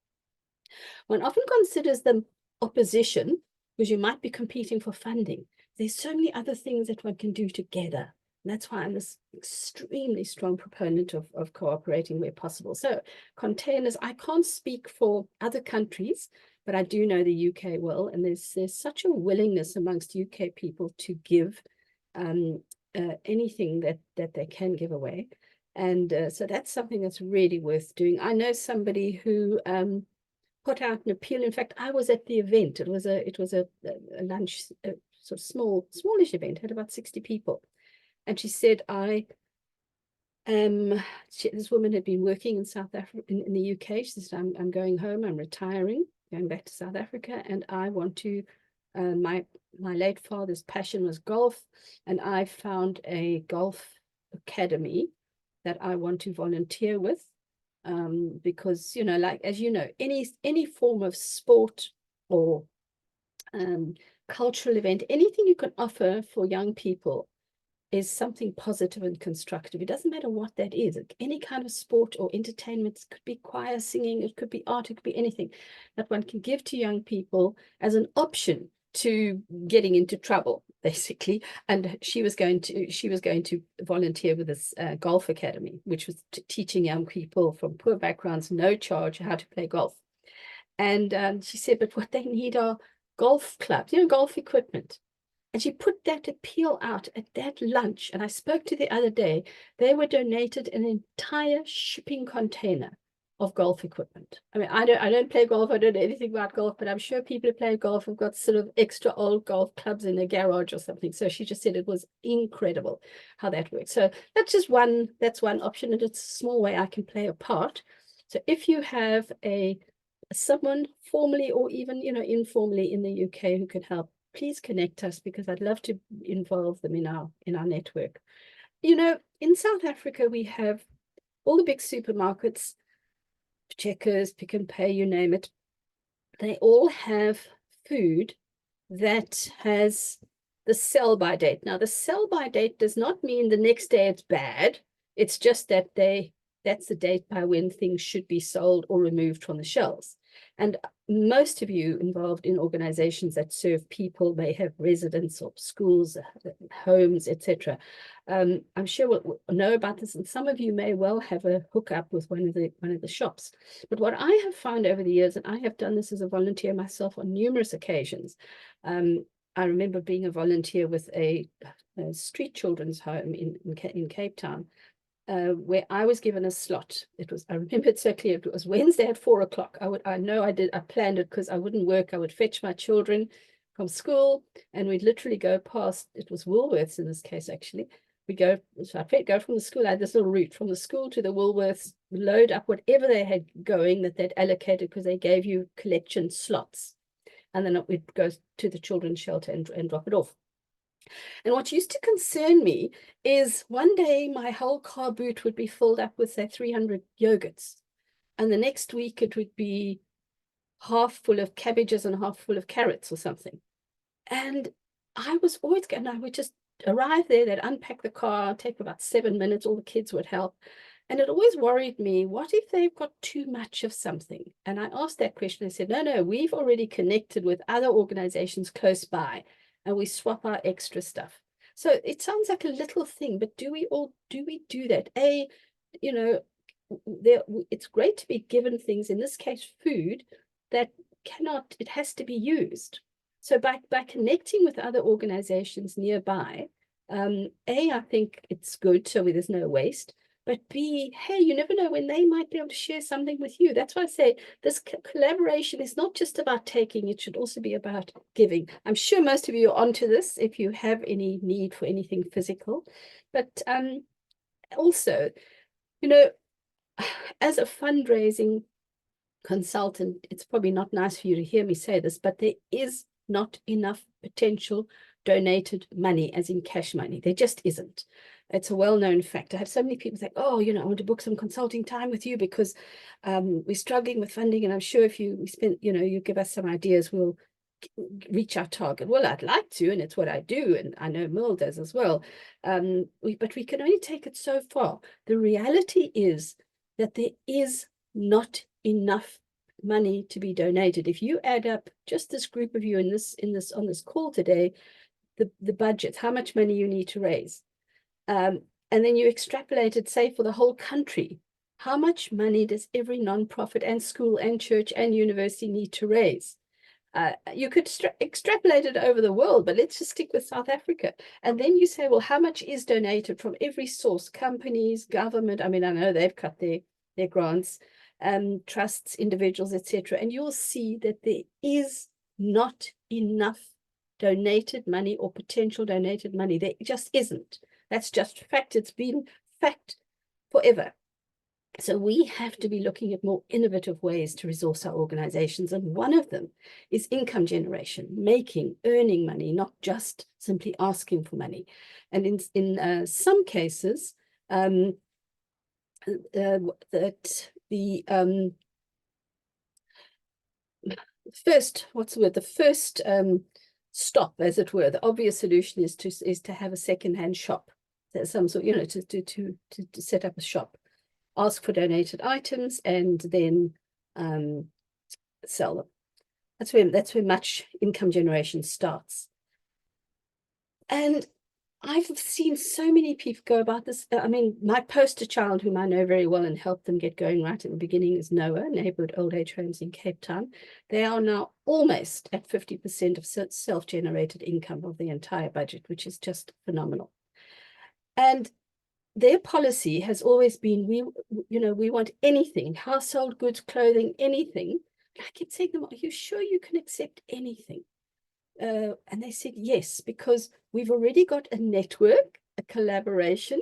One often considers them opposition because you might be competing for funding. There's so many other things that one can do together. And that's why I'm this extremely strong proponent of cooperating where possible. So containers, I can't speak for other countries, but I do know the UK well, and there's such a willingness amongst UK people to give anything that they can give away. And so that's something that's really worth doing. I know somebody who put out an appeal. In fact, I was at the event. It was a lunch, sort of smallish event, had about 60 people. And she said, this woman had been working in South Africa, in the UK. She said, I'm going home, I'm retiring, going back to South Africa, and I want to, my late father's passion was golf, and I found a golf academy that I want to volunteer with, because, you know, like, as you know, any form of sport or cultural event, anything you can offer for young people is something positive and constructive. It doesn't matter what that is. Any kind of sport or entertainment, it could be choir, singing, it could be art, it could be anything that one can give to young people as an option to getting into trouble, basically. And she was going to volunteer with this golf academy, which was teaching young people from poor backgrounds, no charge, how to play golf. And she said, but what they need are golf clubs, you know, golf equipment. And she put that appeal out at that lunch. And I spoke to the other day, they were donated an entire shipping container of golf equipment. I mean, I don't play golf, I don't know anything about golf, but I'm sure people who play golf have got sort of extra old golf clubs in their garage or something. So she just said it was incredible how that works. So that's one option, and it's a small way I can play a part. So if you have someone formally or even, you know, informally in the UK who can help, please connect us, because I'd love to involve them in our network. You know, in South Africa, we have all the big supermarkets, Checkers, Pick n Pay, you name it. They all have food that has the sell-by date. Now, the sell-by date does not mean the next day it's bad. It's just that that's the date by when things should be sold or removed from the shelves. And most of you involved in organizations that serve people may have residents or schools, homes, etc. I'm sure we'll know about this, and some of you may well have a hookup with one of the shops. But what I have found over the years, and I have done this as a volunteer myself on numerous occasions, I remember being a volunteer with a street children's home in Cape Town, where I was given a slot. I remember it so clear, it was Wednesday at 4 o'clock. I planned it because I wouldn't work. I would fetch my children from school, and we'd literally go past, it was Woolworths in this case, actually. I'd go from the school, I had this little route from the school to the Woolworths, load up whatever they had going that they'd allocated, because they gave you collection slots. And then we'd go to the children's shelter and drop it off. And what used to concern me is one day my whole car boot would be filled up with, say, 300 yogurts. And the next week it would be half full of cabbages and half full of carrots or something. And I was always going, I would just arrive there, they'd unpack the car, take about 7 minutes, all the kids would help. And it always worried me, what if they've got too much of something? And I asked that question. I said, no, we've already connected with other organizations close by, and we swap our extra stuff. So it sounds like a little thing, but do we do that? You know, it's great to be given things, in this case, food, that it has to be used. So by connecting with other organizations nearby, I think it's good, so there's no waste. But B, hey, you never know when they might be able to share something with you. That's why I say this collaboration is not just about taking, it should also be about giving. I'm sure most of you are onto this if you have any need for anything physical. But also, you know, as a fundraising consultant, it's probably not nice for you to hear me say this, but there is not enough potential donated money, as in cash money. There just isn't. It's a well-known fact. I have so many people say, oh, you know, I want to book some consulting time with you because we're struggling with funding, and I'm sure if you you give us some ideas, we'll reach our target. Well, I'd like to, and it's what I do, and I know Merle does as well. But we can only take it so far. The reality is that there is not enough money to be donated. If you add up just this group of you on this call today, the budgets, how much money you need to raise, and then you extrapolate it, say, for the whole country, how much money does every nonprofit and school and church and university need to raise? You could extrapolate it over the world, but let's just stick with South Africa. And then you say, well, how much is donated from every source? Companies, government. I mean, I know they've cut their grants, trusts, individuals, etc. And you'll see that there is not enough donated money or potential donated money. There just isn't. That's just fact. It's been fact forever. So we have to be looking at more innovative ways to resource our organizations. And one of them is income generation, earning money, not just simply asking for money. And in some cases, the first stop, as it were, the obvious solution is to have a secondhand shop. There's some sort, to set up a shop, ask for donated items, and then sell them. That's where much income generation starts. And I've seen so many people go about this. I mean, my poster child, whom I know very well and helped them get going right at the beginning, is Noah, Neighborhood Old Age Homes in Cape Town. They are now almost at 50% of self-generated income of the entire budget, which is just phenomenal. And their policy has always been, we want anything, household goods, clothing, anything. I kept saying to them, are you sure you can accept anything? And they said yes, because we've already got a network, a collaboration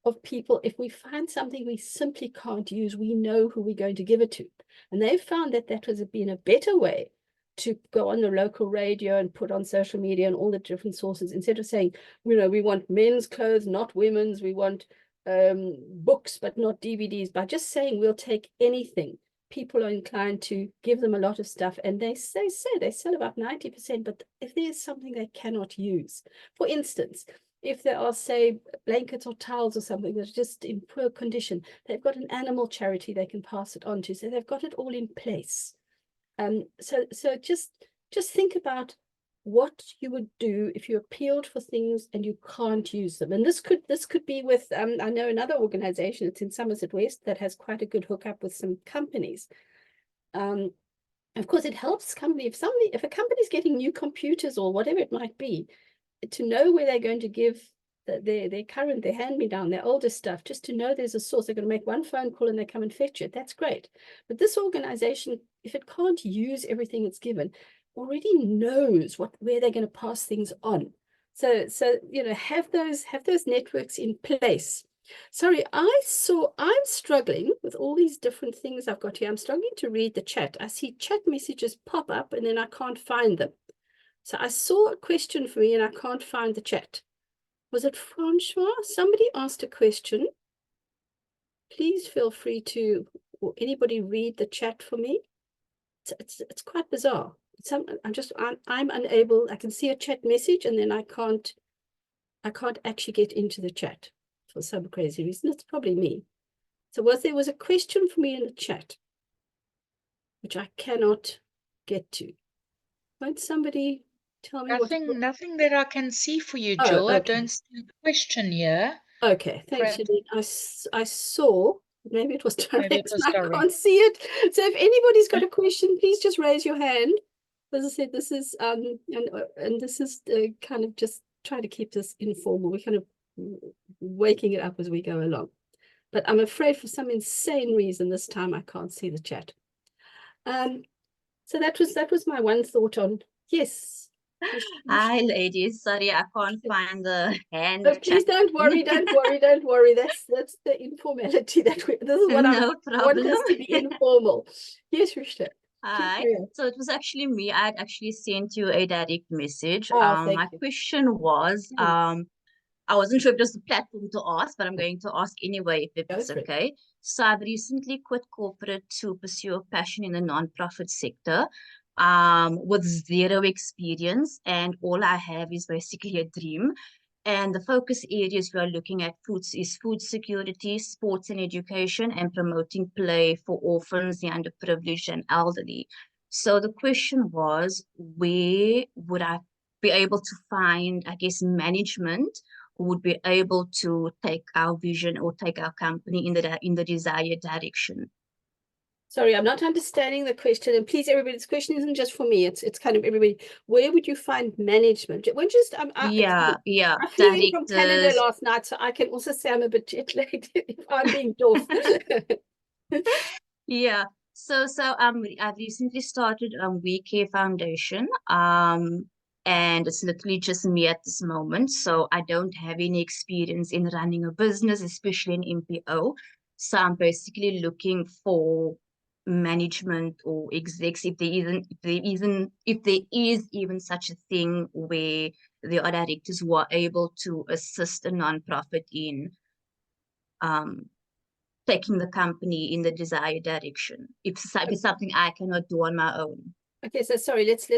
of people. If we find something we simply can't use, we know who we're going to give it to. And they found that has been a better way to go on the local radio and put on social media and all the different sources, instead of saying, we want men's clothes, not women's. We want books, but not DVDs. By just saying we'll take anything, people are inclined to give them a lot of stuff, and they say they sell about 90%. But if there's something they cannot use, for instance, if there are, say, blankets or towels or something that's just in poor condition, they've got an animal charity they can pass it on to. So they've got it all in place. So just think about what you would do if you appealed for things and you can't use them. And this could be with I know another organization, it's in Somerset West, that has quite a good hookup with some companies. Of course, it helps if a company's getting new computers or whatever it might be, to know where they're going to give their hand-me-down, their older stuff, just to know there's a source. They're going to make one phone call and they come and fetch it. That's great. But this organization, if it can't use everything it's given, already knows where they're going to pass things on. So have those networks in place. Sorry, I'm struggling with all these different things I've got here. I'm struggling to read the chat. I see chat messages pop up and then I can't find them. So I saw a question for me and I can't find the chat. Was it Francois? Somebody asked a question. Please feel free to, or anybody read the chat for me. It's quite bizarre. I'm unable. I can see a chat message and then I can't actually get into the chat for some crazy reason. It's probably me. So there was a question for me in the chat, which I cannot get to. Won't somebody tell me nothing that I can see for you, Jill. Oh, okay. I don't see a question here. Okay, thanks, Janine. I saw Maybe it was Maybe it direct. was I direct. can't see it. So if anybody's got a question, please just raise your hand. As I said, this is and this is kind of just trying to keep this informal. We're kind of waking it up as we go along. But I'm afraid for some insane reason this time I can't see the chat. So that was my one thought on yes. Hi, ladies. Sorry, I can't find the hand Oh, please chat. don't worry, don't worry, don't worry. That's the informality that this is what I No want us to problem. be informal. Yes, Rishta. Hi. So it was actually me. I'd actually sent you a direct message. Thank My you. question was, I wasn't sure if there's a platform to ask, but I'm going to ask anyway if Go it's for it. okay. So I've recently quit corporate to pursue a passion in the nonprofit sector, with zero experience, and all I have is basically a dream. And the focus areas we are looking at is food security, sports and education, and promoting play for orphans, the underprivileged, and elderly. So the question was, where would I be able to find, I guess, management who would be able to take our vision or take our company in the desired direction? Sorry, I'm not understanding the question. And please, everybody, this question isn't just for me. It's kind of everybody. Where would you find management? We're just Yeah, I flew in from Canada directors. last night, so I can also say I'm a bit jet lagged if I'm being doof. Yeah. So I've recently started We Care Foundation. And it's literally just me at this moment. So I don't have any experience in running a business, especially in MPO. So I'm basically looking for management or execs if there is even such a thing where there are directors who are able to assist a nonprofit in taking the company in the desired direction. If it's something I cannot do on my own. Okay, so sorry, let's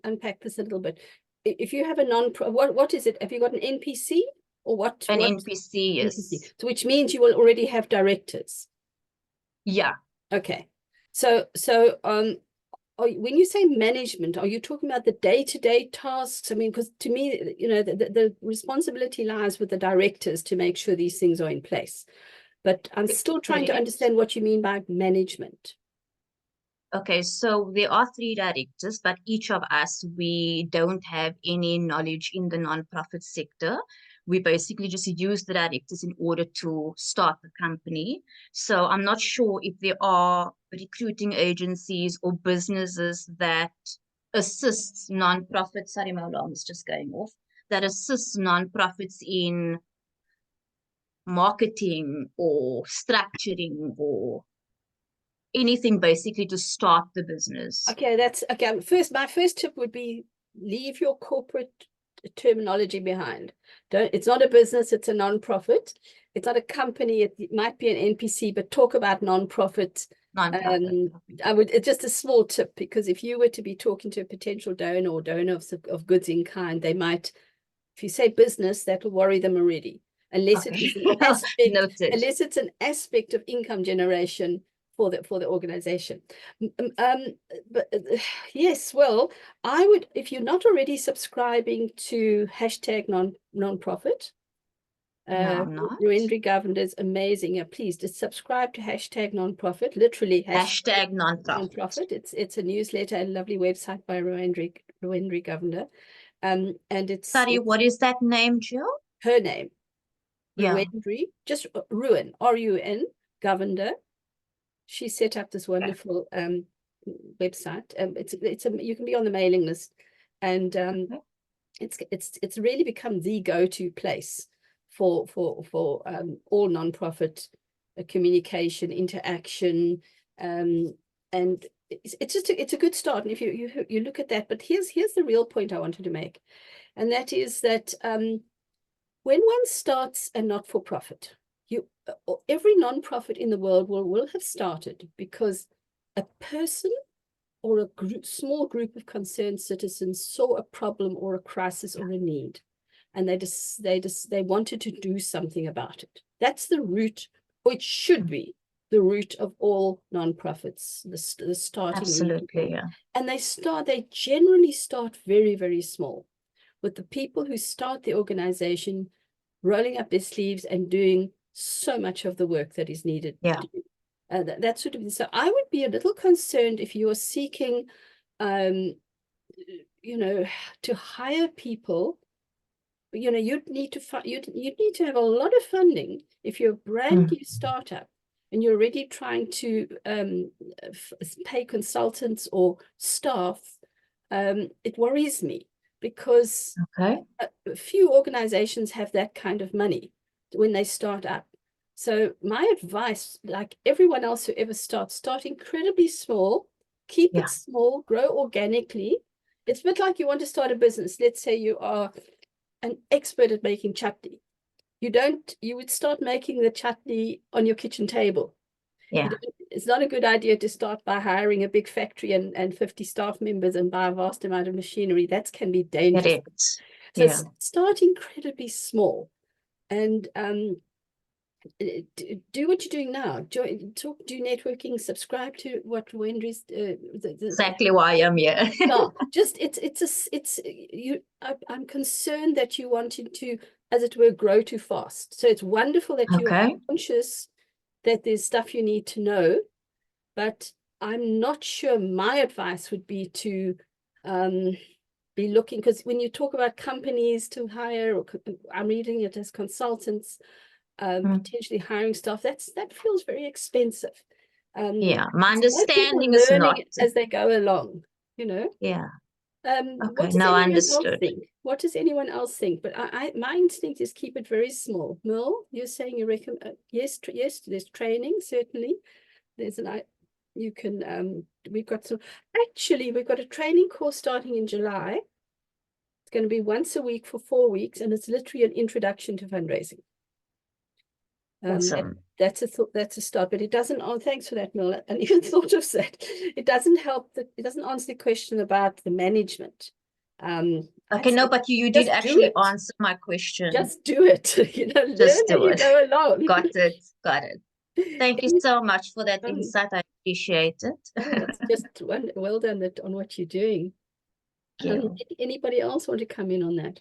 unpack this a little bit. If you have a what is it? Have you got an NPC or what? An what? NPC, yes. NPC. So which means you will already have directors. Yeah. Okay. So when you say management, are you talking about the day-to-day tasks? I mean, because to me, you know, the responsibility lies with the directors to make sure these things are in place. But I'm still trying to Correct. understand what you mean by management. Okay, so there are 3 directors, but each of us, we don't have any knowledge in the nonprofit sector. We basically just use the directors in order to start the company. So I'm not sure if there are recruiting agencies or businesses that assists nonprofits. Sorry, my alarm is just going off. That assists nonprofits in marketing or structuring or anything basically to start the business. Okay, that's okay. My first tip would be leave your corporate terminology behind. It's not a business, it's a non-profit. It's not a company, it might be an NPC, but talk about non-profit. It's just a small tip, because if you were to be talking to a potential donor or donor of goods in kind, they might, if you say business, that will worry them already. Unless Okay. it is an aspect, Noted. unless it's an aspect of income generation for the organization. But yes, well, I would, if you're not already subscribing to hashtag nonprofit, No, I'm not. Ruendri Governor is amazing. Please just subscribe to hashtag nonprofit, literally Hashtag nonprofit. nonprofit. It's a newsletter and lovely website by Ruendri Governor. And it's Sorry, what is that name, Jill? her name. Yeah. Ruendri, just Ruin, R-U-N, Governor. She set up this wonderful website. You can be on the mailing list, and it's really become the go-to place for all nonprofit communication, interaction, and it's a good start. And if you look at that, but here's the real point I wanted to make, and that is that when one starts a not-for-profit, every nonprofit in the world will have started because a person or a small group of concerned citizens saw a problem or a crisis or a need, and they wanted to do something about it. That's the root, or it should be the root of all nonprofits. The starting. Absolutely, yeah. And they generally start very, very small, with the people who start the organization rolling up their sleeves and doing so much of the work that is needed Yeah. to do. That sort of thing. So I would be a little concerned if you are seeking, you know, to hire people. You know, you'd need to have a lot of funding if you're a brand new startup and you're already trying to pay consultants or staff. It worries me because Okay. a few organizations have that kind of money when they start up. So my advice, like everyone else who ever starts, start incredibly small, keep Yeah. it small, grow organically. It's a bit like you want to start a business. Let's say you are an expert at making chutney. You would start making the chutney on your kitchen table. Yeah. It's not a good idea to start by hiring a big factory and 50 staff members and buy a vast amount of machinery. That can be dangerous. Correct. So Yeah. start incredibly small and do what you're doing now. Do networking, subscribe to what Wendy's Exactly why I'm here. no, just I'm concerned that you wanted to, as it were, grow too fast. So it's wonderful that you're Okay. conscious that there's stuff you need to know, but I'm not sure my advice would be to be looking, because when you talk about companies to hire, or I'm reading it as consultants, potentially hiring staff, that feels very expensive. Yeah, my it's like people understanding is learning not. as they go along, you know. Yeah. What Okay. does No, anyone understood. else think? What does anyone else think? But my instinct is keep it very small. Merle, you're saying you recommend? Yes, yes. There's training, certainly. There's you can. We've got a training course starting in July. It's going to be once a week for 4 weeks, and it's literally an introduction to fundraising. Awesome. That's a start, but it doesn't. Oh, thanks for that, Merle. And even thought of that. It doesn't help. It doesn't answer the question about the management. Okay, no, but you did actually answer my question. Just do it. You know, Just learn do as it. you go along. Got it. Got it. Thank you so much for that insight. I appreciate it. It's just well done on what you're doing. Anybody else want to come in on that?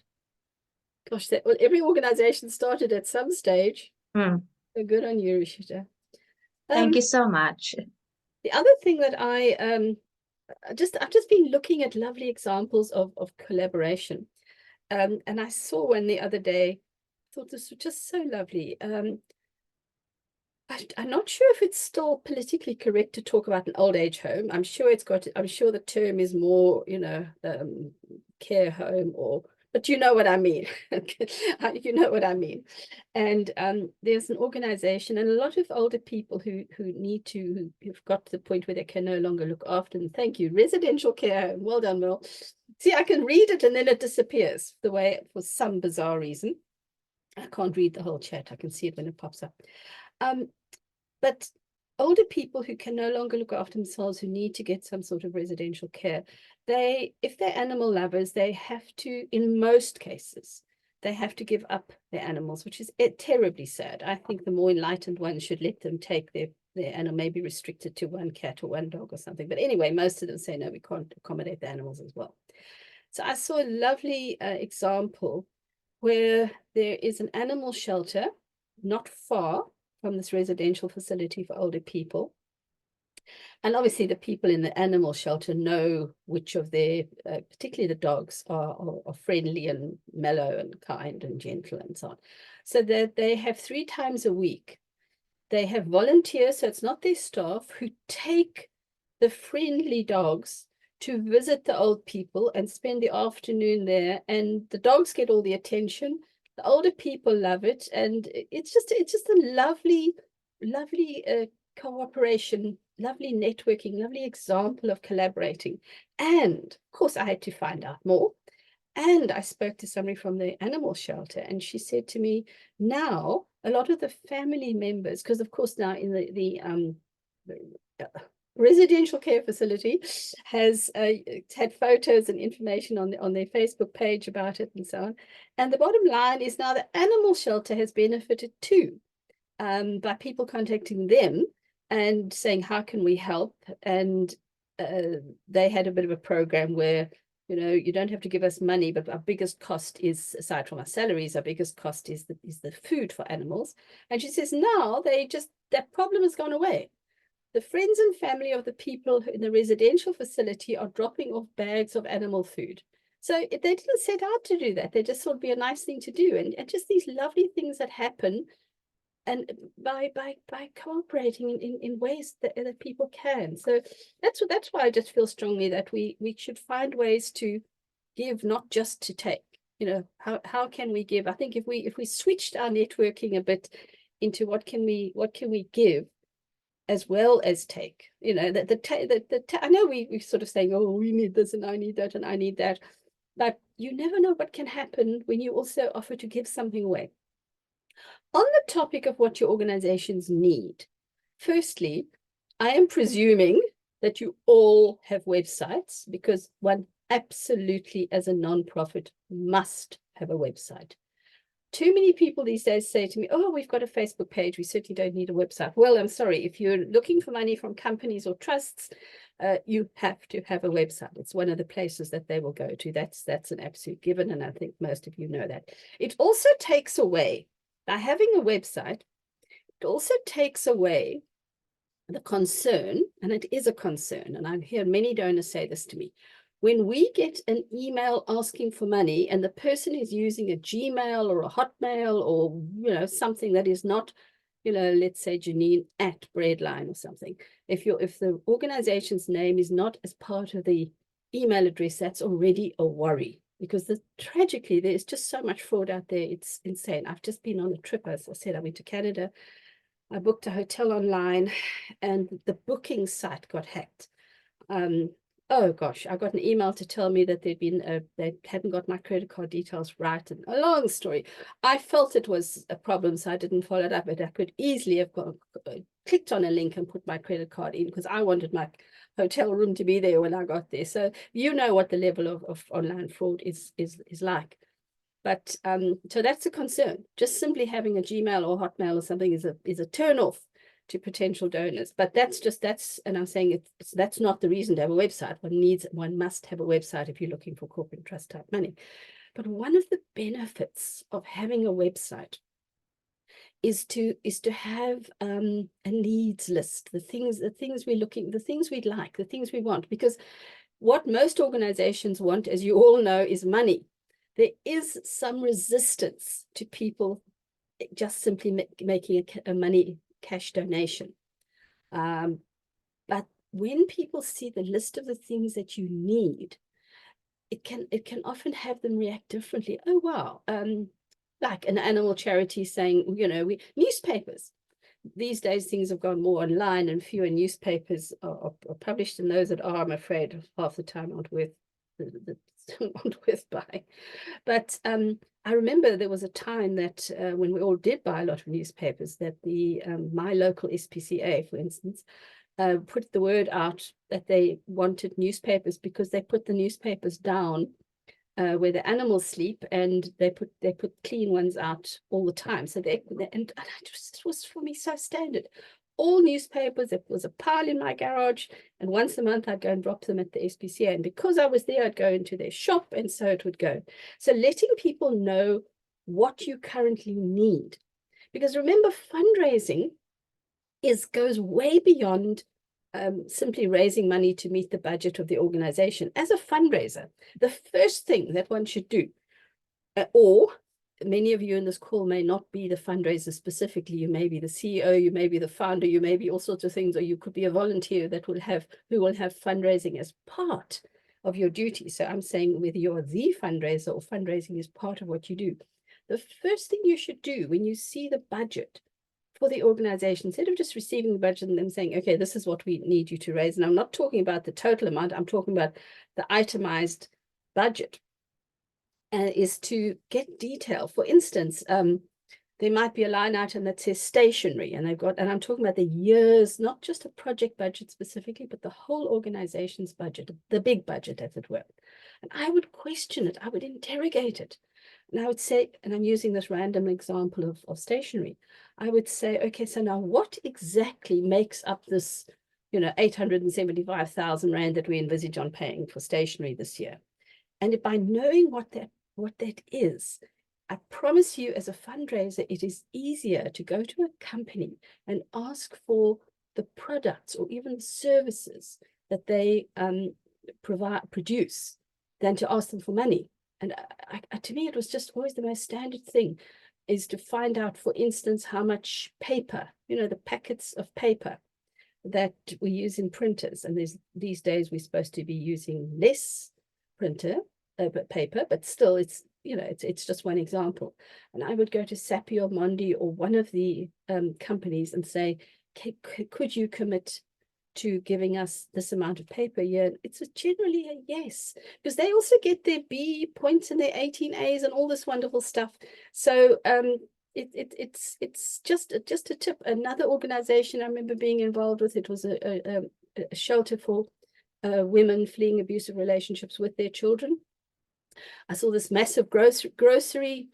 Gosh, every organization started at some stage. So good on you, Rishita. Thank you so much. The other thing that I've just been looking at lovely examples of collaboration. And I saw one the other day. Thought this was just so lovely. I'm not sure if it's still politically correct to talk about an old age home. I'm sure the term is more, you know, care home, but you know what I mean. You know what I mean. And there's an organization and a lot of older people who've got to the point where they can no longer look after them. Thank you. Residential care home. Well done, Will. See, I can read it and then it disappears for some bizarre reason. I can't read the whole chat. I can see it when it pops up. But older people who can no longer look after themselves, who need to get some sort of residential care, if they're animal lovers, they have to, in most cases, they have to give up their animals, which is terribly sad. I think the more enlightened ones should let them take their animal, maybe restricted to one cat or one dog or something. But anyway, most of them say, no, we can't accommodate the animals as well. So I saw a lovely example where there is an animal shelter not far from this residential facility for older people. And obviously the people in the animal shelter know which of their, particularly the dogs, are friendly and mellow and kind and gentle and so on. So that they have 3 times a week, they have volunteers, so it's not their staff, who take the friendly dogs to visit the old people and spend the afternoon there. And the dogs get all the attention. The older people love it, and it's just a lovely cooperation, lovely networking, lovely example of collaborating. And of course, I had to find out more. And I spoke to somebody from the animal shelter, and she said to me, now a lot of the family members, because of course now in the residential care facility has had photos and information on their Facebook page about it and so on. And the bottom line is now the animal shelter has benefited too, by people contacting them and saying, how can we help? And they had a bit of a program where You know, you don't have to give us money, but our biggest cost is, aside from our salaries, our biggest cost is the food for animals. And she says now that problem has gone away. The friends and family of the people in the residential facility are dropping off bags of animal food. So they didn't set out to do that. They just thought it'd be a nice thing to do. And just these lovely things that happen, and by cooperating in ways that people can. So that's why I just feel strongly that we should find ways to give, not just to take. You know, how can we give? I think if we switched our networking a bit into what can we give as well as take. You know, I know we sort of saying, oh, we need this and I need that and I need that, but you never know what can happen when you also offer to give something away. On the topic of what your organizations need, firstly, I am presuming that you all have websites, because one absolutely, as a nonprofit, must have a website. Too many people these days say to me, oh, we've got a Facebook page, we certainly don't need a website. Well, I'm sorry, if you're looking for money from companies or trusts, you have to have a website. It's one of the places that they will go to. That's an absolute given, and I think most of you know that. It also takes away, by having a website, it also takes away the concern, and it is a concern, and I hear many donors say this to me. When we get an email asking for money and the person is using a Gmail or a Hotmail or, you know, something that is not, you know, let's say Janine at Breadline or something, if the organization's name is not as part of the email address, that's already a worry, because tragically there's just so much fraud out there. It's insane. I've just been on a trip. As I said, I went to Canada. I booked a hotel online and the booking site got hacked. Oh gosh, I got an email to tell me that they hadn't got my credit card details right, and a long story. I felt it was a problem, so I didn't follow it up, but I could easily have clicked on a link and put my credit card in, because I wanted my hotel room to be there when I got there. So you know what the level of online fraud is like. But so that's a concern. Just simply having a Gmail or Hotmail or something is a turn off to potential donors. But and I'm saying that's not the reason to have a website. One must have a website if you're looking for corporate trust type money. But one of the benefits of having a website is to have a needs list, the things we're looking, the things we'd like, the things we want. Because what most organizations want, as you all know, is money. There is some resistance to people just simply making a money cash donation. But when people see the list of the things that you need, it can often have them react differently. Oh, wow. Like an animal charity saying, you know, newspapers. These days, things have gone more online and fewer newspapers are published, and those that are, I'm afraid, half the time aren't worth buying. But I remember there was a time that when we all did buy a lot of newspapers, that my local SPCA, for instance, put the word out that they wanted newspapers because they put the newspapers down where the animals sleep, and they put clean ones out all the time. So and it was for me so standard. All newspapers, it was a pile in my garage, and once a month I'd go and drop them at the SPCA. And because I was there, I'd go into their shop, and so it would go. So letting people know what you currently need. Because remember, fundraising goes way beyond simply raising money to meet the budget of the organization. As a fundraiser, the first thing that one should do, or many of you in this call may not be the fundraiser specifically, you may be the CEO, you may be the founder, you may be all sorts of things, or you could be a volunteer who will have fundraising as part of your duty. So I'm saying whether you're the fundraiser or fundraising is part of what you do. The first thing you should do when you see the budget for the organization, instead of just receiving the budget and them saying, okay, this is what we need you to raise. And I'm not talking about the total amount, I'm talking about the itemized budget, is to get detail. For instance, there might be a line item that says stationery, and I'm talking about the years, not just a project budget specifically, but the whole organization's budget, the big budget, as it were. And I would question it, I would interrogate it. And I would say, and I'm using this random example of stationery, I would say, okay, so now what exactly makes up this, 875,000 Rand that we envisage on paying for stationery this year? And by knowing what that is, I promise you, as a fundraiser, it is easier to go to a company and ask for the products or even services that they produce than to ask them for money. And to me, it was just always the most standard thing, is to find out, for instance, how much paper, the packets of paper that we use in printers. And these days we're supposed to be using less paper, but still it's just one example. And I would go to Sappi or Mondi or one of the companies and say, could you commit to giving us this amount of paper a year? It's generally a yes, because they also get their B points and their 18 A's and all this wonderful stuff. So it's just a tip. Another organization I remember being involved with, it was a shelter for women fleeing abusive relationships with their children. I saw this massive grocery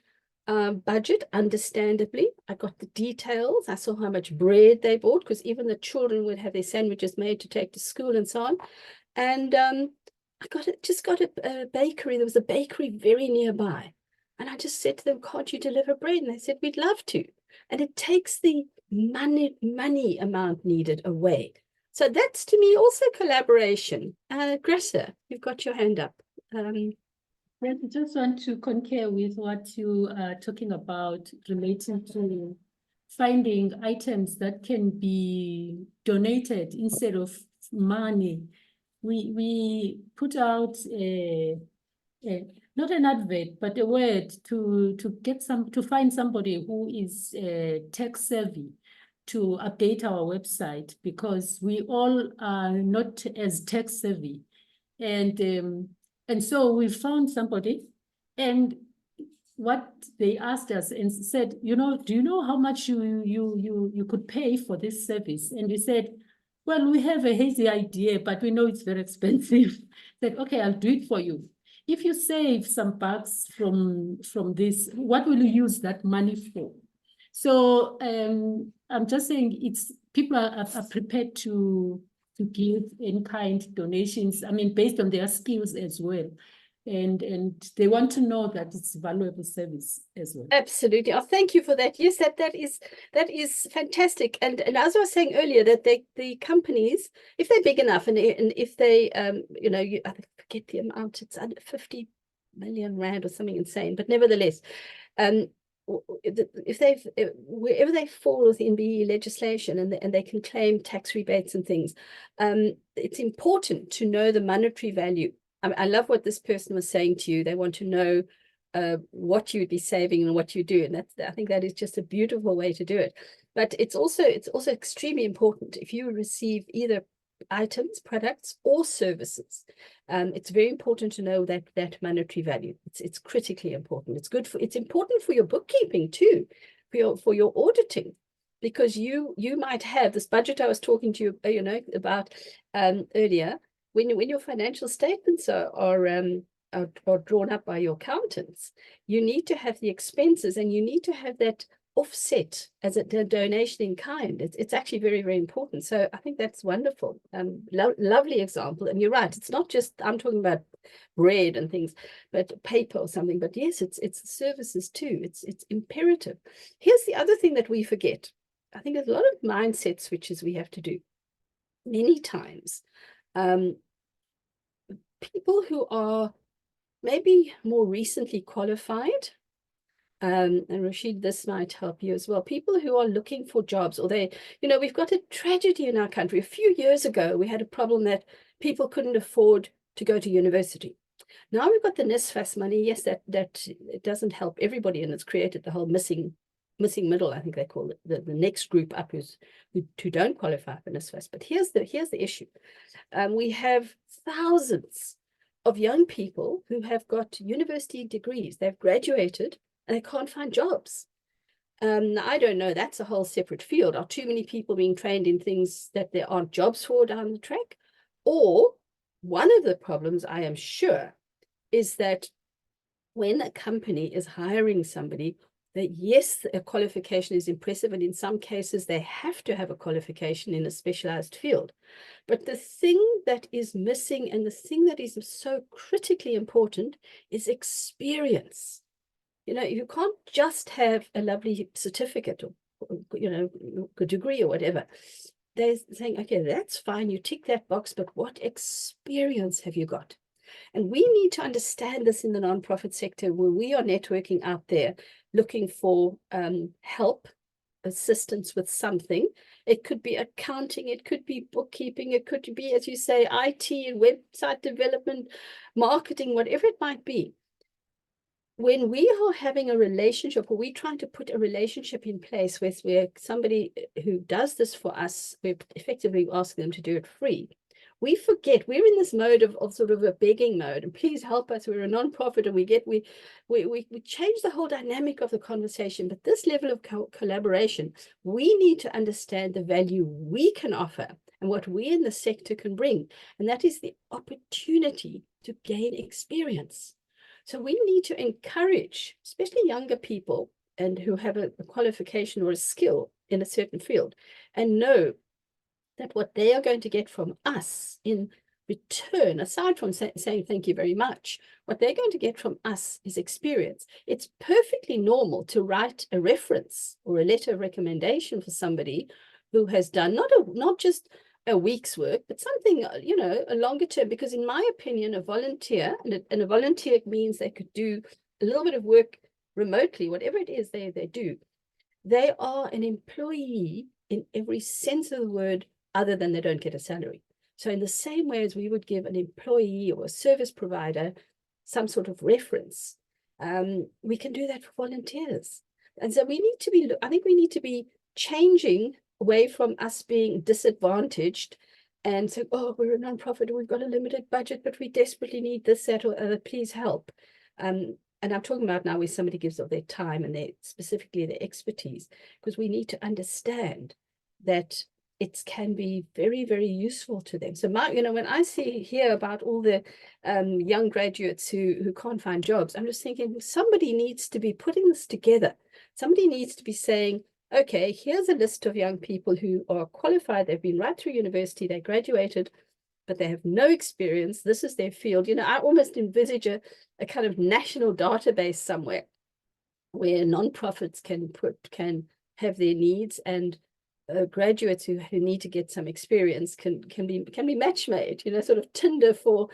budget, understandably. I got the details. I saw how much bread they bought, because even the children would have their sandwiches made to take to school and so on. And I just got a bakery. There was a bakery very nearby. And I just said to them, can't you deliver bread? And they said, we'd love to. And it takes the money amount needed away. So that's, to me, also collaboration. Greta, you've got your hand up. I just want to concur with what you are talking about relating to finding items that can be donated instead of money. We put out not an advert, but a word to find somebody who is tech savvy to update our website, because we all are not as tech savvy. And so we found somebody, and what they asked us and said, do you know how much you could pay for this service? And we said, well, we have a hazy idea, but we know it's very expensive. Said, okay, I'll do it for you. If you save some bucks from this, what will you use that money for? So I'm just saying, people are prepared to give in-kind donations, based on their skills as well. And they want to know that it's valuable service as well. Absolutely. Oh, thank you for that. Yes, that is fantastic. And as I was saying earlier, that the companies, if they're big enough, and if they I forget the amount, it's under 50 million rand or something insane, but nevertheless, if wherever they fall within the legislation and they can claim tax rebates and things, it's important to know the monetary value. I love what this person was saying to you. They want to know what you would be saving and what you do, and I think that is just a beautiful way to do it. But it's also extremely important if you receive either items, products, or services. It's very important to know that monetary value. It's critically important. It's important for your bookkeeping too, for your auditing, because you might have this budget I was talking to you about earlier. When your financial statements are drawn up by your accountants, you need to have the expenses, and you need to have that offset as a donation in kind. It's actually very, very important. So I think that's wonderful. Lovely example. And you're right, it's not just, I'm talking about bread and things, but paper or something. But yes, it's services too. It's imperative. Here's the other thing that we forget. I think there's a lot of mindset switches we have to do. Many times, people who are maybe more recently qualified, and Rashid, this might help you as well. People who are looking for jobs, or we've got a tragedy in our country. A few years ago, we had a problem that people couldn't afford to go to university. Now we've got the NSFAS money. Yes, that it doesn't help everybody, and it's created the whole missing middle, I think they call it, the next group up who don't qualify for NSFAS. But here's the issue. We have thousands of young people who have got university degrees. They've graduated and they can't find jobs. I don't know, that's a whole separate field. Are too many people being trained in things that there aren't jobs for down the track? Or one of the problems, I am sure, is that when a company is hiring somebody, that yes, a qualification is impressive, and in some cases they have to have a qualification in a specialized field. But the thing that is missing, and the thing that is so critically important, is experience. You know, you can't just have a lovely certificate or you know, a degree or whatever. They're saying, okay, that's fine, you tick that box, but what experience have you got? And we need to understand this in the nonprofit sector, where we are networking out there looking for help, assistance with something. It could be accounting, it could be bookkeeping, it could be, as you say, IT and website development, marketing, whatever it might be. When we are having a relationship, or we're trying to put a relationship in place with where somebody who does this for us, we're effectively asking them to do it free. We forget, we're in this mode of sort of a begging mode, and please help us, we're a nonprofit, and we change the whole dynamic of the conversation. But this level of collaboration, we need to understand the value we can offer and what we in the sector can bring. And that is the opportunity to gain experience. So we need to encourage, especially younger people and who have a qualification or a skill in a certain field, and know that what they are going to get from us in return, aside from saying thank you very much, what they're going to get from us is experience. It's perfectly normal to write a reference or a letter of recommendation for somebody who has done not just a week's work, but something, you know, a longer term, because in my opinion, a volunteer, and a volunteer means they could do a little bit of work remotely, whatever it is they do, they are an employee in every sense of the word, other than they don't get a salary. So in the same way as we would give an employee or a service provider some sort of reference, we can do that for volunteers. And so we need to be, I think we need to be changing away from us being disadvantaged and say, oh, we're a nonprofit, we've got a limited budget, but we desperately need this, that, or other, please help. And I'm talking about now where somebody gives of their time and specifically their expertise, because we need to understand that it can be very, very useful to them. So when I hear about all the young graduates who can't find jobs, I'm just thinking somebody needs to be putting this together. Somebody needs to be saying, okay, here's a list of young people who are qualified. They've been right through university, they graduated, but they have no experience. This is their field. You know, I almost envisage a kind of national database somewhere where nonprofits can have their needs, and graduates who need to get some experience can be match made. You know, sort of Tinder for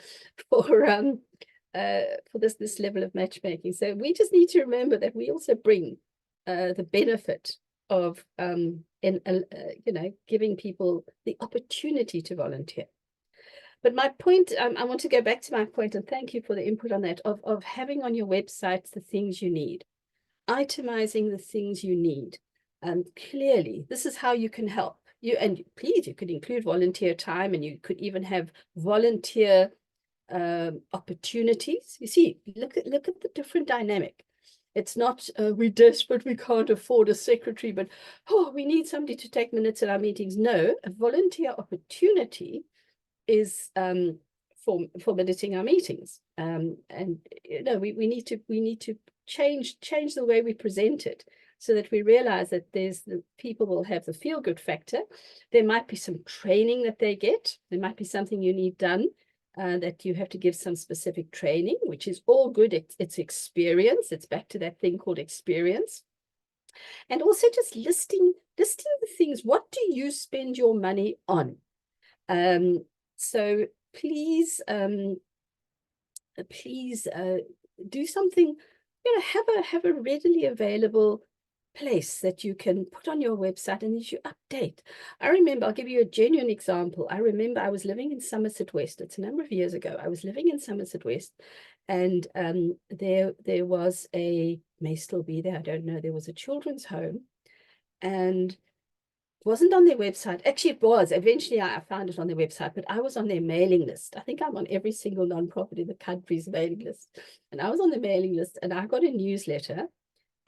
this level of matchmaking. So we just need to remember that we also bring the benefit of giving people the opportunity to volunteer. But my point, I want to go back to my point, and thank you for the input on that, of having on your website the things you need, itemizing the things you need. Clearly, this is how you can help. And please, you could include volunteer time, and you could even have volunteer opportunities. You see, look at the different dynamic. It's not we're desperate, we can't afford a secretary, but oh, we need somebody to take minutes at our meetings. No, a volunteer opportunity is for editing our meetings. And you know, we need to change the way we present it, so that we realize that the people will have the feel-good factor. There might be some training that they get. There might be something you need done that you have to give some specific training, which is all good. It's experience. It's back to that thing called experience. And also just listing the things. What do you spend your money on? So please do something, you know, have a readily available place that you can put on your website and that you update. I remember, I'll give you a genuine example. I remember I was living in Somerset West. It's a number of years ago. I was living in Somerset West, and there was may still be there, I don't know, there was a children's home, and it wasn't on their website. Actually, it was. Eventually, I found it on their website, but I was on their mailing list. I think I'm on every single nonprofit in the country's mailing list. And I was on the mailing list, and I got a newsletter.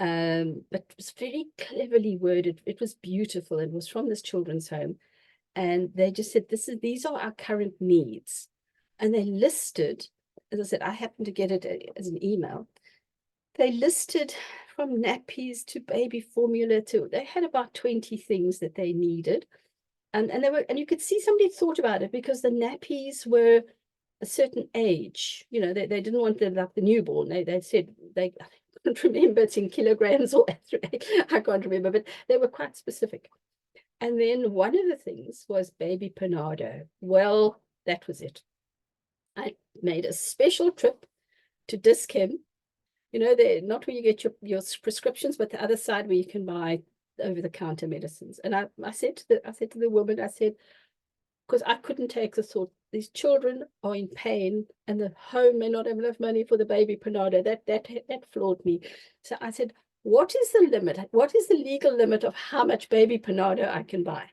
But it was very cleverly worded. It was beautiful. It was from this children's home. And they just said, these are our current needs. And they listed, as I said, I happened to get it as an email. They listed from nappies to baby formula they had about 20 things that they needed. And you could see somebody thought about it, because the nappies were a certain age. You know, they didn't want them like the newborn. They said I can't remember, it's in kilograms or I can't remember, but they were quite specific. And then one of the things was baby Panado. Well, that was it. I made a special trip to Dis-Chem. You know, they're not where you get your prescriptions, but the other side where you can buy over-the-counter medicines. And I said to the woman, I said, because I couldn't take the thought, these children are in pain and the home may not have enough money for the baby Panado. That floored me. So I said, what is the limit? What is the legal limit of how much baby Panado I can buy?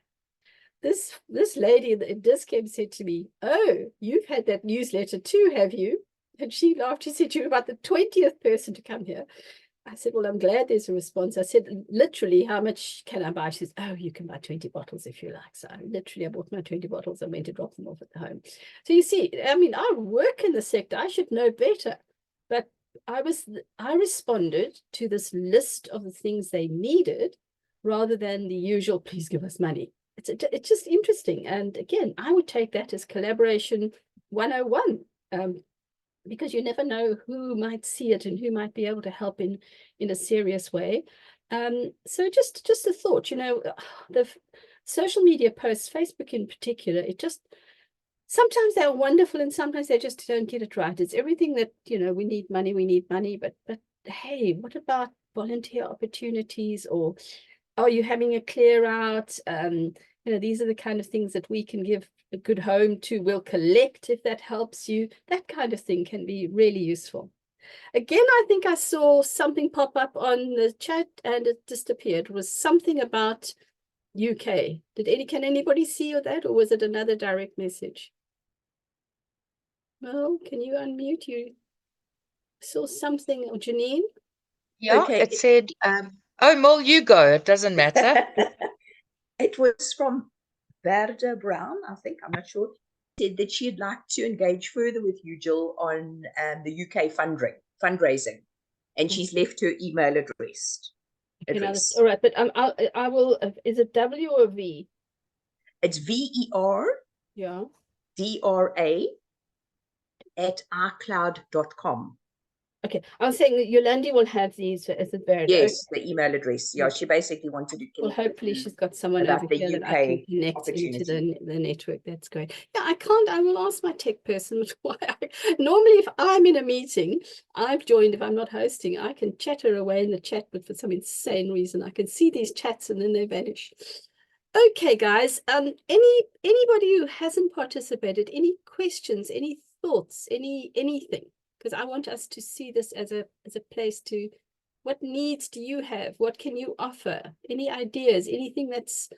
This lady at Dis-Chem said to me, oh, you've had that newsletter too, have you? And she laughed. She said, you're about the 20th person to come here. I said, well, I'm glad there's a response. I said, literally, how much can I buy? She says, oh, you can buy 20 bottles if you like. So I bought my 20 bottles and went to drop them off at the home. So you see, I mean, I work in the sector. I should know better. But I responded to this list of the things they needed rather than the usual, please give us money. It's just interesting. And again, I would take that as collaboration 101. Because you never know who might see it and who might be able to help in a serious way. So just a thought, you know, the social media posts, Facebook in particular, sometimes they're wonderful and sometimes they just don't get it right. It's everything that, you know, we need money, but hey, what about volunteer opportunities, or are you having a clear out? You know, these are the kind of things that we can give a good home to. We'll collect if that helps you. That kind of thing can be really useful. Again, I think I saw something pop up on the chat and it disappeared. It was something about UK. Can anybody see that, or was it another direct message? Well, can you unmute? You saw something, or Janine? Yeah, Okay. it said, oh, Mol, you go. It doesn't matter. It was from Berda Brown, I think, I'm not sure, said that she'd like to engage further with you, Jill, on the UK fundraising, and she's left her email address. All right, but I will. Is it W or V? It's VER. Yeah. DRA at iCloud.com. Okay, I was saying that Yolandi will have these as a variant. Yes, the email address. Yeah, she basically wanted to Well, connect. hopefully she's got someone over about the here that I UK can connect into opportunity. the network. That's great. Yeah, I will ask my tech person why normally if I'm in a meeting, I've joined, if I'm not hosting, I can chatter away in the chat, but for some insane reason, I can see these chats and then they vanish. Okay, guys, anybody who hasn't participated, any questions, any thoughts, anything? Because I want us to see this as a place to, what needs do you have? What can you offer? Any ideas? Anything that's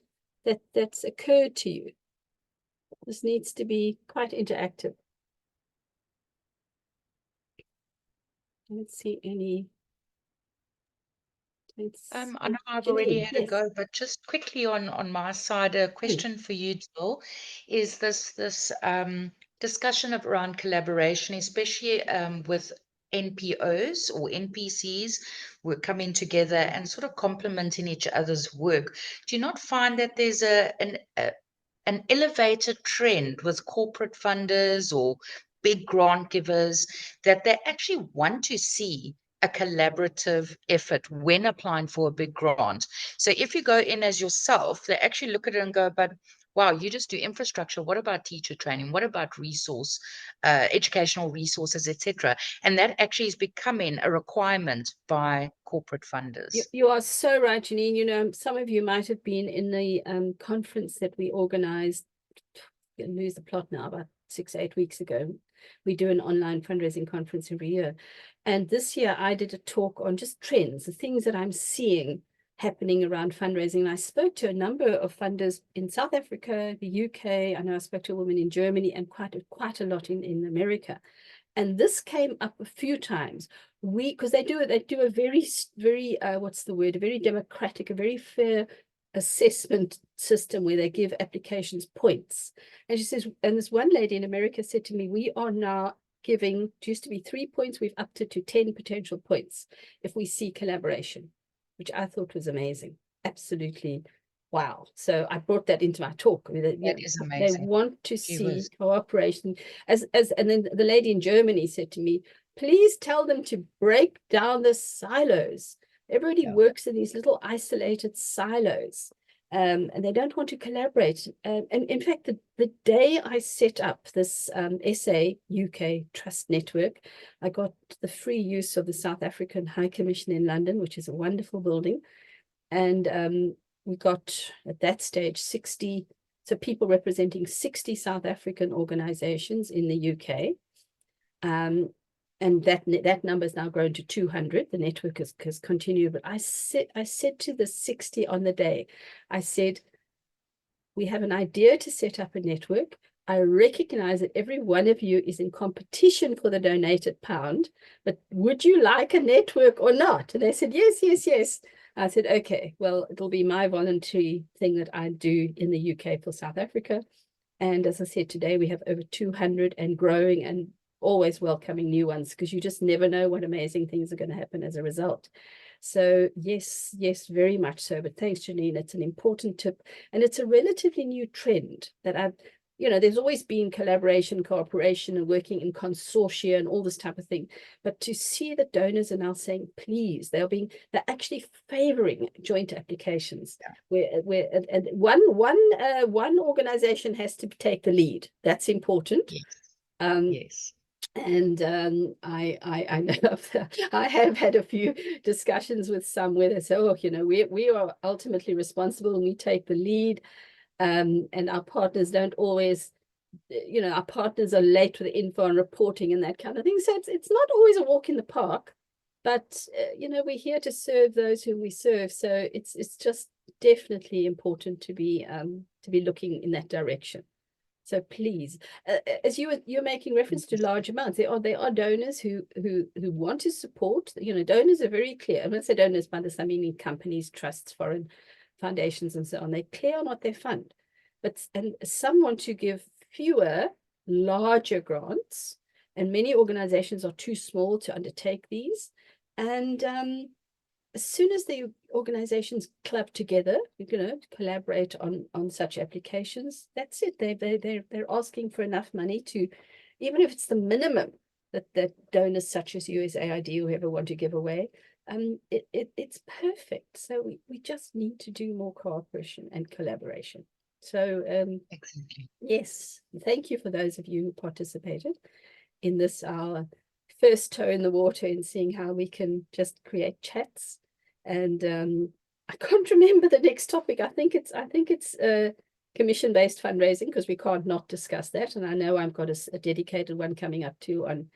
occurred to you? This needs to be quite interactive. Let's see any. I know I've already had a go, but just quickly on my side, a question for you, Jill, is this discussion around collaboration, especially with NPOs or NPCs, we're coming together and sort of complementing each other's work. Do you not find that there's an elevated trend with corporate funders or big grant givers that they actually want to see a collaborative effort when applying for a big grant? So if you go in as yourself, they actually look at it and go, but wow, you just do infrastructure. What about teacher training? What about educational resources, etc.? And that actually is becoming a requirement by corporate funders. You are so right, Janine. You know, some of you might have been in the conference that we organized, I lose the plot now, about 6-8 weeks ago. We do an online fundraising conference every year. And this year I did a talk on just trends, the things that I'm seeing happening around fundraising. And I spoke to a number of funders in South Africa, the UK. I know I spoke to a woman in Germany and quite a lot in America. And this came up a few times. Because they do a very, what's the word? A very democratic, a very fair assessment system where they give applications points. And she says, and this one lady in America said to me, we are now giving, it used to be 3 points, we've upped it to 10 potential points if we see collaboration, which I thought was amazing. Absolutely. Wow. So I brought that into my talk. That is They amazing. want to Gee see whiz. cooperation. And then the lady in Germany said to me, please tell them to break down the silos. Everybody Yeah. works in these little isolated silos. And they don't want to collaborate. And in fact, the day I set up this SA UK Trust Network, I got the free use of the South African High Commission in London, which is a wonderful building. And we got at that stage 60, so people representing 60 South African organizations in the UK. And that number has now grown to 200. The network has continued. But I said to the 60 on the day, I said, we have an idea to set up a network. I recognize that every one of you is in competition for the donated pound, but would you like a network or not? And they said, yes, yes, yes. I said, okay, well, it'll be my voluntary thing that I do in the UK for South Africa. And as I said, today we have over 200 and growing, and always welcoming new ones, because you just never know what amazing things are going to happen as a result. So yes, very much so. But thanks, Janine. It's an important tip. And it's a relatively new trend that there's always been collaboration, cooperation, and working in consortia and all this type of thing. But to see that donors are now saying, please, they're actually favoring joint applications. Yeah. And one organization has to take the lead. That's important. Yes. Yes. And I know I have had a few discussions with some where they say, oh, we are ultimately responsible and we take the lead. And our partners don't always, our partners are late with the info and reporting and that kind of thing. So it's not always a walk in the park, but we're here to serve those whom we serve. So it's just definitely important to be looking in that direction. So please, as you're making reference to large amounts, there are donors who want to support. Donors are very clear. And when I say donors, by this I mean companies, trusts, foreign foundations, and so on. They're clear on what they fund, and some want to give fewer, larger grants, and many organizations are too small to undertake these. And as soon as the organizations club together, collaborate on such applications, that's it. They're asking for enough money to, even if it's the minimum that donors such as USAID or whoever want to give away, it's perfect. So we just need to do more cooperation and collaboration. So Exactly. yes, thank you for those of you who participated in this, our first toe in the water in seeing how we can just create chats. And I can't remember the next topic. I think it's commission-based fundraising, because we can't not discuss that. And I know I've got a dedicated one coming up too on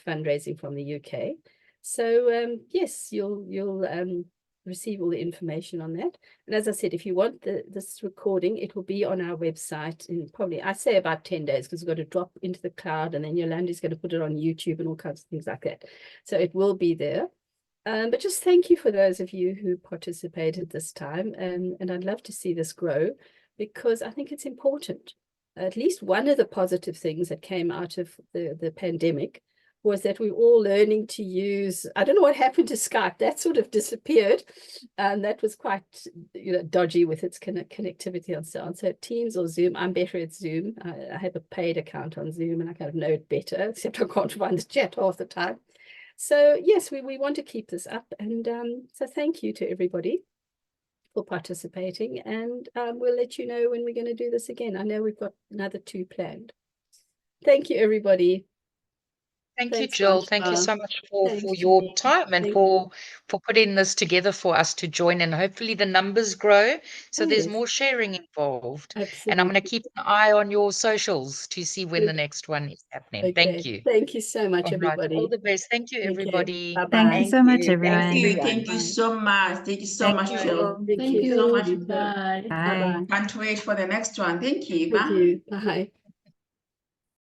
fundraising from the UK. So yes, you'll receive all the information on that. And as I said, if you want this recording, it will be on our website in probably, I say about 10 days, because we've got to drop into the cloud, and then Yolanda's going to put it on YouTube and all kinds of things like that. So it will be there. But just thank you for those of you who participated this time. And I'd love to see this grow, because I think it's important. At least one of the positive things that came out of the pandemic was that we're all learning to use, I don't know what happened to Skype, that sort of disappeared. And that was quite dodgy with its connectivity and so on. So Teams or Zoom, I'm better at Zoom. I have a paid account on Zoom and I kind of know it better, except I can't find the chat half the time. So yes, we want to keep this up. And so thank you to everybody for participating. And we'll let you know when we're going to do this again. I know we've got another 2 planned. Thank you, everybody. Thank you, Thanks, Jill. Angela. Thank you so much for Thanks, your Janine. time and Thank for putting this together for us to join. And hopefully the numbers grow, so there's Yes. more sharing involved. Absolutely. And I'm going to keep an eye on your socials to see when the next one is happening. Thank you. Thank you so much, All right. everybody. All the best. Thank you, everybody. Bye-bye. Thank you so much, Thank everyone. you. Thank you so much. Thank you so Thank much, you. Jill. Thank Thank you so you. much. Bye. Bye. Bye-bye. Can't wait for the next one. Thank you. Thank Bye. you. Bye.